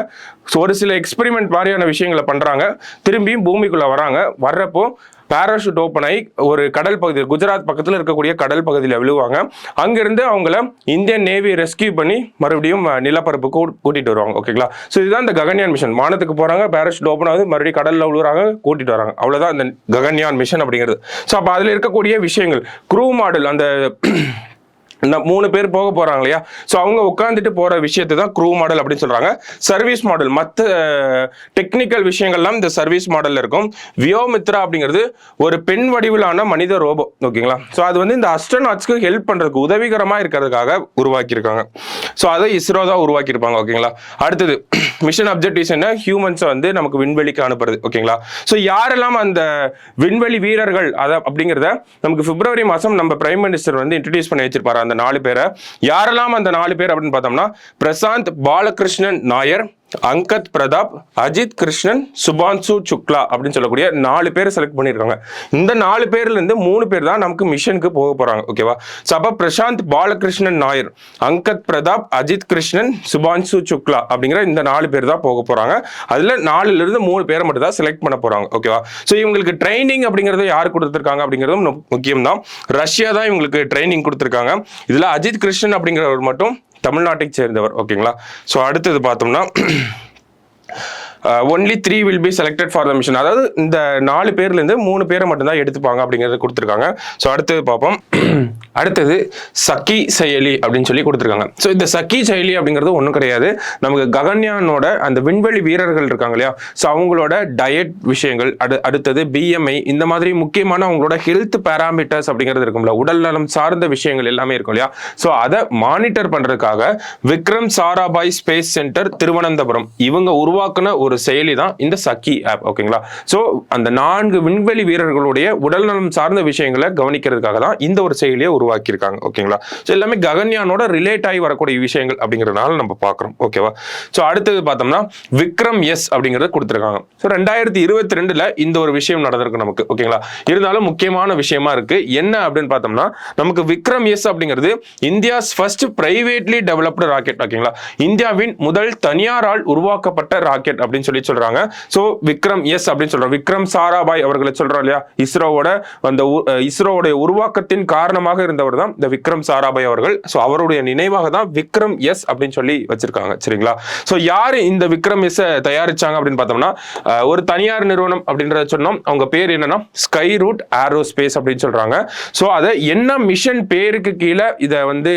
ஒரு சில எக்ஸ்பெரிமெண்ட் மாதிரியான விஷயங்களை பண்றாங்க, திரும்பியும் பூமிக்குள்ள வராங்க. வர்றப்போ பேராஷூட் ஓப்பன் ஆகி ஒரு கடல் பகுதி, குஜராத் பக்கத்தில் இருக்கக்கூடிய கடல் பகுதியில் விழுவாங்க. அங்கிருந்து அவங்கள இந்தியன் நேவி ரெஸ்கியூ பண்ணி மறுபடியும் நிலப்பரப்புக்கு கூட்டிட்டு வருவாங்க. ஓகேங்களா? ஸோ இதுதான் இந்த ககன்யான் மிஷன். வானத்துக்கு போறாங்க, பேராஷூட் ஓப்பன் ஆகுது, மறுபடியும் கடல்ல விழுறாங்க, கூட்டிட்டு வராங்க. அவ்வளவுதான் இந்த ககன்யான் மிஷன் அப்படிங்கிறது. ஸோ அப்போ அதில் இருக்கக்கூடிய விஷயங்கள் க்ரூ மாடல், அந்த 3 பேர் போக போறாங்க இல்லையா, ஸோ அவங்க உட்காந்துட்டு போற விஷயத்தை தான் க்ரூ மாடல் அப்படின்னு சொல்றாங்க. சர்வீஸ் மாடல் மற்ற டெக்னிக்கல் விஷயங்கள்லாம் இந்த சர்வீஸ் மாடல்ல இருக்கும். வியோமித்ரா அப்படிங்கிறது ஒரு பெண் வடிவிலான மனித ரோபோ, ஓகேங்களா. ஸோ அது வந்து இந்த அஸ்ட்ரோநாட்ஸ்க்கு ஹெல்ப் பண்றதுக்கு உதவிகரமா இருக்கிறதுக்காக உருவாக்கியிருக்காங்க. ஸோ அதை இஸ்ரோ தான் உருவாக்கியிருப்பாங்க, ஓகேங்களா. அடுத்தது மிஷன் அப்ஜெக்டிவ்ஸ் என்ன, ஹியூமன்ஸை வந்து நமக்கு விண்வெளிக்கு அனுப்புறது, ஓகேங்களா. ஸோ யாரெல்லாம் அந்த விண்வெளி வீரர்கள் அதை அப்படிங்கிறத நமக்கு பிப்ரவரி மாதம் நம்ம பிரைம் மினிஸ்டர் வந்து இன்ட்ரடியூஸ் பண்ணி வச்சிருப்பாரு. அந்த 4 பேரை யாரெல்லாம் அந்த 4 பேர் அப்படின்னு பார்த்தோம்னா, பிரசாந்த் பாலகிருஷ்ணன் நாயர், அங்கத் பிரதாப், அஜித் கிருஷ்ணன், சுபான்சு சுக்லா அப்படின்னு சொல்லக்கூடிய 4 பேர் செலக்ட் பண்ணியிருக்காங்க. இந்த 4 பேர்ல இருந்து 3 பேர் தான் நமக்கு மிஷனுக்கு போக போறாங்க, ஓகேவா. ஸோ அப்போ பிரசாந்த் பாலகிருஷ்ணன் நாயர், அங்கத் பிரதாப், அஜித் கிருஷ்ணன், சுபான்சு சுக்லா அப்படிங்கிற இந்த 4 பேர் தான் போக போறாங்க. அதுல 4ல இருந்து 3 பேரை மட்டும் தான் செலக்ட் பண்ண போறாங்க, ஓகேவா. ஸோ இவங்களுக்கு ட்ரைனிங் அப்படிங்கறத யார் கொடுத்துருக்காங்க அப்படிங்கிறதும் முக்கியம் தான். ரஷ்யா தான் இவங்களுக்கு ட்ரைனிங் கொடுத்துருக்காங்க. இதுல அஜித் கிருஷ்ணன் அப்படிங்கிறவர் மட்டும் தமிழ்நாட்டை சேர்ந்தவர், ஓகேங்களா. ஸோ அடுத்தது பார்த்தோம்னா only 3 will be selected for the mission. அதாவது இந்த 4 பேர்ல இருந்து 3 பேரை மட்டும்தான் எடுத்துப்பாங்க அப்படிங்கறத கொடுத்துருக்காங்க. ஸோ அடுத்தது பார்ப்போம். அடுத்தது சக்கி செயலி அப்படின்னு சொல்லி கொடுத்துருக்காங்க. ஸோ இந்த சக்கி செயலி அப்படிங்கிறது ஒன்றும் கிடையாது, நமக்கு ககன்யானோட அந்த விண்வெளி வீரர்கள் இருக்காங்க இல்லையா, ஸோ அவங்களோட டயட் விஷயங்கள், அடுத்தது BMI, இந்த மாதிரி முக்கியமான அவங்களோட ஹெல்த் பேராமீட்டர்ஸ் அப்படிங்கிறது இருக்கும்ல, உடல் நலம் சார்ந்த விஷயங்கள் எல்லாமே இருக்கும் இல்லையா. ஸோ அதை மானிட்டர் பண்றதுக்காக விக்ரம் சாராபாய் ஸ்பேஸ் சென்டர் திருவனந்தபுரம் இவங்க உருவாக்குன ஒரு செயலி தான் இந்த சக்கி ஆப், ஓகேங்களா. ஸோ அந்த 4 விண்வெளி வீரர்களுடைய உடல் நலம் சார்ந்த விஷயங்களை கவனிக்கிறதுக்காக தான் இந்த ஒரு செயலியை உருவாக்கியிருக்காங்க, ஓகேங்களா. ஸோ எல்லாமே ககன்யானோட ரிலேட் ஆகி வரக்கூடிய விஷயங்கள் அப்படிங்கிறதுனால நம்ம பார்க்குறோம், ஓகேவா. ஸோ அடுத்தது பார்த்தோம்னா விக்ரம் எஸ் அப்படிங்கிறத கொடுத்துருக்காங்க. ஸோ 2022ல் இந்த ஒரு விஷயம் நடந்திருக்கு நமக்கு, ஓகேங்களா. இருந்தாலும் முக்கியமான விஷயமா இருக்கு. என்ன அப்படின்னு பார்த்தோம்னா, நமக்கு விக்ரம் எஸ் அப்படிங்கிறது India's first privately developed rocket, ஓகேங்களா. இந்தியாவின் முதல் தனியாரால் உருவாக்கப்பட்ட ராக்கெட் அப்படின்னு சொல்லி சொல்றாங்க. சோ விக்ரம் எஸ் அப்படின்னு சொல்றோம். விக்ரம் சாராபாய் அவர்களை சொல்றோம் இல்லையா, இஸ்ரோவோட உருவாக்கத்தின் காரணமாக இருந்தவர் தான் இந்த விக்ரம் சாராபாய் அவர்கள். சோ அவருடைய நினைவாக தான் விக்ரம் எஸ் அப்படின்னு சொல்லி வச்சிருக்காங்க, சரிங்களா. சோ யாரு இந்த விக்ரம் எஸ் தயாரிச்சாங்க அப்படின்னு பார்த்தோம்னா, ஒரு தனியார் நிறுவனம் அப்படின்றத சொன்னோம். அவங்க பேர் என்னன்னா ஸ்கை ரூட் ஏரோஸ்பேஸ் அப்படின்னு சொல்றாங்க. சோ அதை என்ன மிஷன் பேருக்கு கீழே இதை வந்து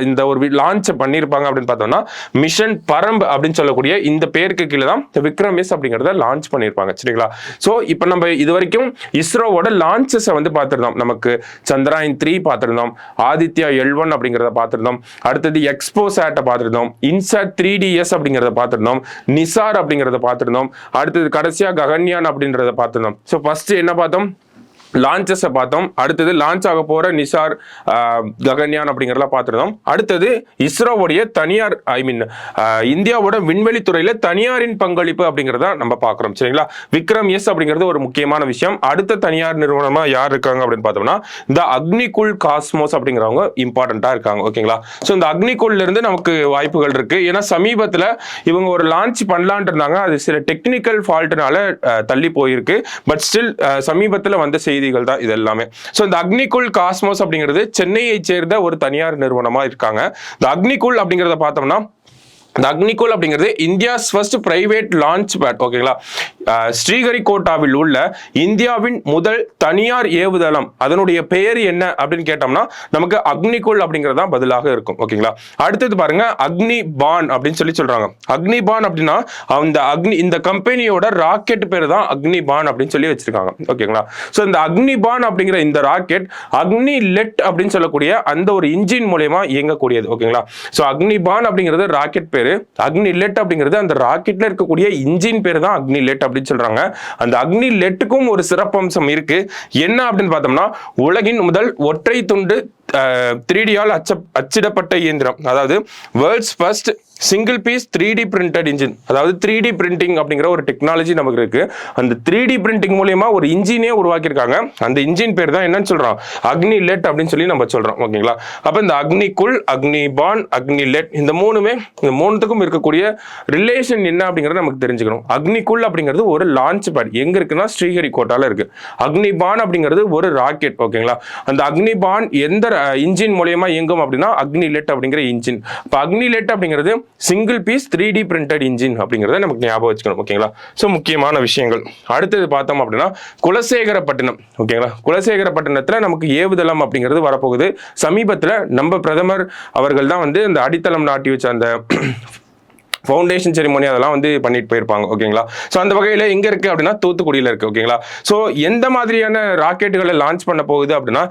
இந்த ஒரு லான்ச் பண்ணிருப்பாங்க அப்படின்னு பார்த்தோம்னா, மிஷன் பரம்பு அப்படின்னு சொல்லக்கூடிய இந்த பேருக்கு கீழே தான் விக்ரம் எஸ் அப்படிங்கறத லான்ச் பண்ணிருப்பாங்க, சரிங்களா. சோ இப்போ நம்ம இது வரைக்கும் இஸ்ரோவோட லான்ச்சஸ் வந்து பார்த்திருந்தோம். நமக்கு சந்திராயன் 3 பார்த்திருந்தோம், ஆதித்யா L1 அப்படிங்கறத பார்த்திருந்தோம், அடுத்தது எக்ஸ்போசாட்டை பார்த்திருந்தோம், இன்சாட் 3DS அப்படிங்கறத பார்த்திருந்தோம், நிசார் அப்படிங்கறத பார்த்திருந்தோம், அடுத்தது கடைசியா ககன்யான் அப்படின்றத பார்த்திருந்தோம். சோ ஃபர்ஸ்ட் என்ன பார்த்தோம், லான்ச்சஸை பார்த்தோம். அடுத்தது லான்ச் ஆக போற நிசார், ககன்யான் அப்படிங்கிறதெல்லாம் பார்த்துருந்தோம். அடுத்தது இஸ்ரோவுடைய தனியார் இந்தியாவோட விண்வெளி துறையில தனியாரின் பங்களிப்பு அப்படிங்கிறத நம்ம பார்க்குறோம், சரிங்களா. விக்ரம் எஸ் அப்படிங்கிறது ஒரு முக்கியமான விஷயம். அடுத்த தனியார் நிறுவனமா யார் இருக்காங்க அப்படின்னு பார்த்தோம்னா, இந்த அக்னிகுல் காஸ்மோஸ் அப்படிங்கிறவங்க இம்பார்ட்டண்டா இருக்காங்க, ஓகேங்களா. ஸோ இந்த அக்னிகுல்ல இருந்து நமக்கு வாய்ப்புகள் இருக்கு. ஏன்னா சமீபத்தில் இவங்க ஒரு லான்ச் பண்ணலான் இருந்தாங்க, அது சில டெக்னிக்கல் ஃபால்ட்னால தள்ளி போயிருக்கு. பட் ஸ்டில் சமீபத்தில் வந்த செய்திகள் தான் இது எல்லாமே. சோ இந்த அக்னிகுல் காஸ்மோஸ் அப்படிங்கிறது சென்னையை சேர்ந்த ஒரு தனியார் நிறுவனமா இருக்காங்க. இந்த அக்னிகுல் அப்படிங்கறத பார்த்தோம்னா, இந்த அக்னிகுல் அப்படிங்கிறது India's first private launch bad, ஓகேங்களா. ஸ்ரீஹரிகோட்டாவில் உள்ள இந்தியாவின் முதல் தனியார் ஏவுதளம், அதனுடைய பெயர் என்ன அப்படின்னு கேட்டோம்னா நமக்கு அக்னிகுல் அப்படிங்கிறதா பதிலாக இருக்கும், ஓகேங்களா. அடுத்தது பாருங்க, அக்னி பான் அப்படின்னு சொல்லி சொல்றாங்க. அக்னி பான் அப்படின்னா இந்த கம்பெனியோட ராக்கெட் பேர் தான் அக்னி பான் அப்படின்னு சொல்லி வச்சிருக்காங்க, ஓகேங்களா. ஸோ இந்த அக்னி பான் அப்படிங்கிற இந்த ராக்கெட் அக்னி லெட் அப்படின்னு சொல்லக்கூடிய அந்த ஒரு இன்ஜின் மூலமா இயங்கக்கூடியது, ஓகேங்களா. ஸோ அக்னி பான் அப்படிங்கிறது ராக்கெட் பேரு, அக்னி லெட் அப்படிங்கிறது அந்த ராக்கெட்ல இருக்கக்கூடிய இன்ஜின் பேர் தான் அக்னி லெட் அப்படின்னு சொல்றாங்க. அந்த அக்னி லெட்டுக்கும் ஒரு சிறப்பம்சம் இருக்கு. என்ன அப்படின்னு பார்த்தோம்னா, உலகின் முதல் ஒற்றை துண்டு 3D-ஆல் அச்சிடப்பட்ட இயந்திரம், அதாவது world's first single piece 3D printed engine, அதாவது 3D பிரிண்டிங் அப்படிங்கிற ஒரு டெக்னாலஜி நமக்கு இருக்கு. அந்த 3D பிரிண்டிங் மூலமா ஒரு இன்ஜினே உருவாக்கியிருக்காங்க. அந்த இன்ஜின் பேர் தான் என்னன்னு சொல்றோம், அக்னி லெட் அப்படின்னு சொல்லி நம்ம சொல்றோம், ஓகேங்களா. அப்ப இந்த அக்னிகுல், அக்னி பான், அக்னி லெட் இந்த மூணுத்துக்கும் இருக்கக்கூடிய ரிலேஷன் என்ன அப்படிங்கறத நமக்கு தெரிஞ்சுக்கணும். அக்னிகுல் அப்படிங்கிறது ஒரு லான்ச் பேட், எங்க இருக்குன்னா ஸ்ரீஹரிகோட்டால இருக்கு. அக்னி பான் அப்படிங்கிறது ஒரு ராக்கெட், ஓகேங்களா. அந்த அக்னி பான் எந்த இன்ஜின் மூலமா இயங்கும் அப்படின்னா அக்னி லெட் அப்படிங்கிற இன்ஜின். இப்ப அக்னி லெட் அப்படிங்கிறது single piece 3D printed engine அப்படிங்கிறத நமக்கு ஞாபகம் வச்சுக்கணும். ஓகேங்களா? ஸோ முக்கியமான விஷயங்கள். அடுத்தது பார்த்தோம் அப்படின்னா குலசேகரப்பட்டினம். ஓகேங்களா? குலசேகரப்பட்டினத்தில் நமக்கு ஏவுதளம் அப்படிங்கிறது வரப்போகுது. சமீபத்தில் நம்ம பிரதமர் அவர்கள் தான் வந்து இந்த அடித்தளம் நாட்டி வச்ச அந்த ஃபவுண்டேஷன் செரிமோனி அதெல்லாம் வந்து பண்ணிட்டு போயிருப்பாங்க. ஓகேங்களா? ஸோ அந்த வகையில் எங்கே இருக்குது அப்படின்னா தூத்துக்குடியில் இருக்குது. ஓகேங்களா? ஸோ எந்த மாதிரியான ராக்கெட்டுகளை லான்ச் பண்ண போகுது அப்படின்னா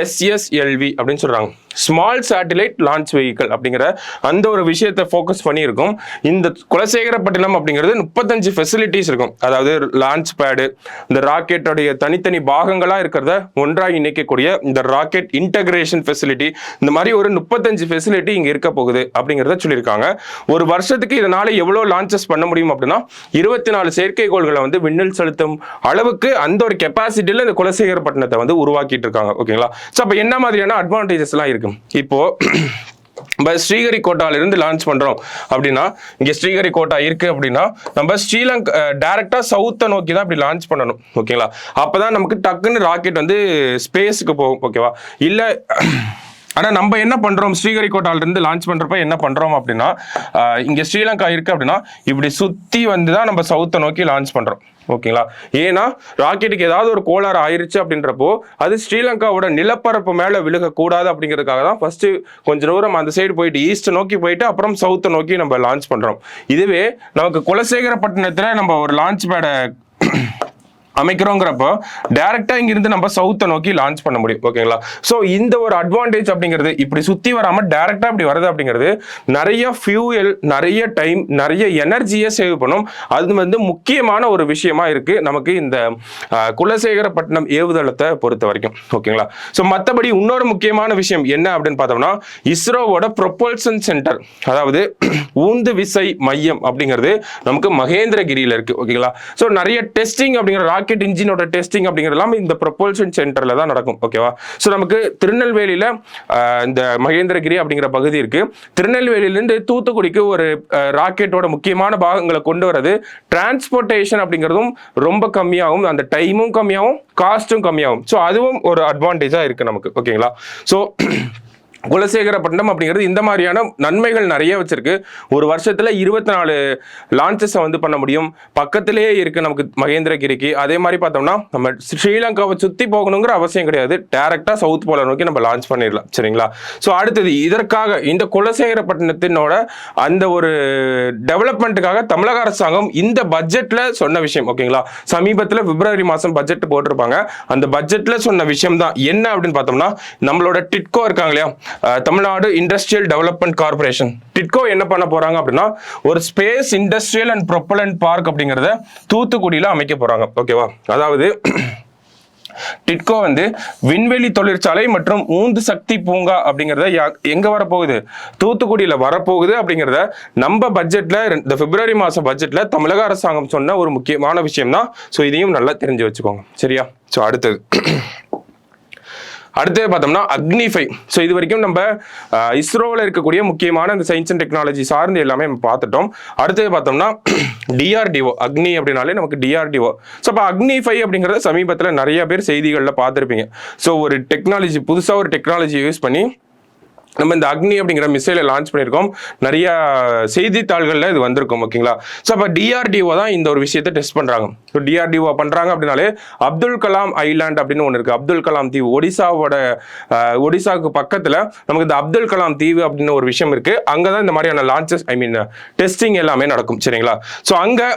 SSLV அப்படின்னு சொல்கிறாங்க, ஸ்மால் சேட்டிலைட் லான்ச் வெஹிக்கிள் அப்படிங்கிற அந்த ஒரு விஷயத்தை ஃபோக்கஸ் பண்ணியிருக்கும். இந்த குலசேகரப்பட்டினம் அப்படிங்கிறது 35 ஃபெசிலிட்டிஸ் இருக்கும். அதாவது லான்ச் பேடு, இந்த ராக்கெட்டோடைய தனித்தனி பாகங்களாக இருக்கிறத ஒன்றாக இணைக்கக்கூடிய இந்த ராக்கெட் இன்டகிரேஷன் ஃபெசிலிட்டி, இந்த மாதிரி ஒரு 35 ஃபெசிலிட்டி இங்கே இருக்க போகுது அப்படிங்கிறத சொல்லியிருக்காங்க. ஒரு வருஷத்துக்கு இதனால எவ்வளவு லான்ச்சஸ் பண்ண முடியும் அப்படின்னா 24 செயற்கைக்கோள்களை வந்து விண்ணில் செலுத்தும் அளவுக்கு அந்த ஒரு கெப்பாசிட்டியில இந்த குலசேகரப்பட்டினத்தை வந்து உருவாக்கிட்டு இருக்காங்க. ஓகேங்களா? ஸோ அப்போ என்ன மாதிரியான அட்வான்டேஜஸ் எல்லாம் இருக்கு இப்போ ஸ்ரீஹரிகோட்டால இருந்து லான்ச் பண்றோம் அப்படின்னா, இங்க ஸ்ரீஹரிகோட்டா இருக்கு அப்படின்னா நம்ம ஸ்ரீலங்கா டைரக்டா சவுத்தை நோக்கி தான் இப்படி லான்ச் பண்ணணும். ஓகேங்களா? அப்பதான் நமக்கு டக்குன்னு ராக்கெட் வந்து ஸ்பேஸுக்கு போகும். ஓகேவா? இல்ல ஆனால் நம்ம என்ன பண்ணுறோம், ஸ்ரீஹரிகோட்டாலிருந்து லான்ச் பண்ணுறப்ப என்ன பண்ணுறோம் அப்படின்னா, இங்கே ஸ்ரீலங்கா இருக்குது அப்படின்னா இப்படி சுற்றி வந்து தான் நம்ம சவுத்தை நோக்கி லான்ச் பண்ணுறோம். ஓகேங்களா? ஏன்னா ராக்கெட்டுக்கு ஏதாவது ஒரு கோளாறு ஆயிடுச்சு அப்படின்றப்போ அது ஸ்ரீலங்காவோட நிலப்பரப்பு மேலே விழுகக்கூடாது அப்படிங்கிறதுக்காக தான் ஃபர்ஸ்ட் கொஞ்சம் தூரம் அந்த சைடு போயிட்டு ஈஸ்ட் நோக்கி போயிட்டு அப்புறம் சவுத்தை நோக்கி நம்ம லான்ச் பண்ணுறோம். இதுவே நமக்கு குலசேகரப்பட்டினத்தில் நம்ம ஒரு லான்ச் பேடை அமைக்கிறோங்கிறப்போ டைரக்டா இங்கிருந்து நம்ம சவுத்தை நோக்கி லான்ச் பண்ண முடியும். ஓகேங்களா? ஸோ இந்த ஒரு அட்வான்டேஜ் அப்படிங்கிறது இப்படி சுத்தி வராம டைரக்டா இப்படி வருது அப்படிங்கிறது நிறைய ஃபியூயல், நிறைய டைம், நிறைய எனர்ஜியை சேவ் பண்ணும். அது வந்து முக்கியமான ஒரு விஷயமா இருக்கு நமக்கு இந்த குலசேகரப்பட்டினம் ஏவுதளத்தை பொறுத்த வரைக்கும். ஓகேங்களா? ஸோ மற்றபடி இன்னொரு முக்கியமான விஷயம் என்ன அப்படின்னு பார்த்தோம்னா இஸ்ரோவோட ப்ரொபல்சன் சென்டர், அதாவது ஊந்து விசை மையம் அப்படிங்கிறது நமக்கு மகேந்திரகிரியில இருக்கு. ஓகேங்களா? ஸோ நிறைய டெஸ்டிங் அப்படிங்கிற ராக்கெட் இன்ஜினோட டெஸ்டிங் அப்படிங்கிறதெல்லாம் இந்த ப்ரொபல்ஷன் சென்டர்ல தான் நடக்கும். ஓகேவா? ஸோ நமக்கு திருநெல்வேலியில இந்த மகேந்திரகிரி அப்படிங்கிற பகுதி இருக்கு. திருநெல்வேலியிலிருந்து தூத்துக்குடிக்கு ஒரு ராக்கெட்டோட முக்கியமான பாகங்களை கொண்டு வரது டிரான்ஸ்போர்ட்டேஷன் அப்படிங்கிறதும் ரொம்ப கம்மியாகும், அந்த டைமும் கம்மியாகும், காஸ்டும் கம்மியாகும். ஸோ அதுவும் ஒரு அட்வான்டேஜா இருக்கு நமக்கு. ஓகேங்களா? ஸோ குலசேகரப்பட்டினம் அப்படிங்கிறது இந்த மாதிரியான நன்மைகள் நிறைய வச்சிருக்கு. ஒரு வருஷத்துல 24 லான்ச்சஸை வந்து பண்ண முடியும். பக்கத்திலேயே இருக்கு நமக்கு மகேந்திரகிரிக்கு. அதே மாதிரி பார்த்தோம்னா நம்ம ஸ்ரீலங்காவை சுத்தி போகணுங்கிற அவசியம் கிடையாது, டைரக்டா சவுத் போல நோக்கி நம்ம லான்ச் பண்ணிடலாம். சரிங்களா? ஸோ அடுத்தது இதற்காக இந்த குலசேகரப்பட்டினத்தினோட அந்த ஒரு டெவலப்மெண்ட்டுக்காக தமிழக அரசாங்கம் இந்த பட்ஜெட்ல சொன்ன விஷயம். ஓகேங்களா? சமீபத்தில் பிப்ரவரி மாதம் பட்ஜெட் போட்டிருப்பாங்க. அந்த பட்ஜெட்ல சொன்ன விஷயம் தான் என்ன அப்படின்னு பார்த்தோம்னா, நம்மளோட டிட்கோ இருக்காங்க இல்லையா, Tamil Nadu industrial development corporation, TIDCO என்ன பண்ண போறாங்க அப்படின்னா ஒரு space industrial and propellant park அப்படிங்கறத தூத்துக்குடியில அமைக்க போறாங்க. ஓகேவா? அதாவது டிட்கோ வந்து விண்வெளி தொழிற்சாலை மற்றும் ஊந்து சக்தி பூங்கா அப்படிங்கறத எங்க வரப்போகுது, தூத்துக்குடியில வரப்போகுது அப்படிங்கறத நம்ம பட்ஜெட்ல இந்த பிப்ரவரி மாசம் பட்ஜெட்ல தமிழக அரசாங்கம் சொன்ன ஒரு முக்கியமான விஷயம் தான். ஸோ இதையும் நல்லா தெரிஞ்சு வச்சுக்கோங்க. சரியா? ஸோ அடுத்தது பார்த்தோம்னா அக்னிஃபை. ஸோ இது வரைக்கும் நம்ம இஸ்ரோவில் இருக்கக்கூடிய முக்கியமான இந்த சயின்ஸ் அண்ட் டெக்னாலஜி சார்ந்து எல்லாமே நம்ம பார்த்துட்டோம். அடுத்தது பார்த்தோம்னா DRDO, அக்னி அப்படின்னாலே நமக்கு DRDO. ஸோ அப்போ அக்னிஃபை அப்படிங்கிறத சமீபத்தில் நிறைய பேர் செய்திகளில் பார்த்துருப்பீங்க. ஸோ ஒரு டெக்னாலஜி, புதுசாக ஒரு டெக்னாலஜி யூஸ் பண்ணி நம்ம இந்த அக்னி அப்படிங்கிற மிசைலை லான்ச் பண்ணியிருக்கோம். நிறைய செய்தித்தாள்களில் இது வந்திருக்கும். ஓகேங்களா? ஸோ அப்போ DRDO தான் இந்த ஒரு விஷயத்தை டெஸ்ட் பண்ணுறாங்க. ஸோ DRDO பண்ணுறாங்க அப்படின்னாலே அப்துல் கலாம் ஐலாண்ட் அப்படின்னு ஒன்று இருக்குது, அப்துல் கலாம் தீவு. ஒடிசாவுக்கு பக்கத்தில் நமக்கு இந்த அப்துல் கலாம் தீவு அப்படின்னு ஒரு விஷயம் இருக்குது. அங்கே தான் இந்த மாதிரியான லான்ச்சஸ், டெஸ்டிங் எல்லாமே நடக்கும். சரிங்களா? ஸோ அங்கே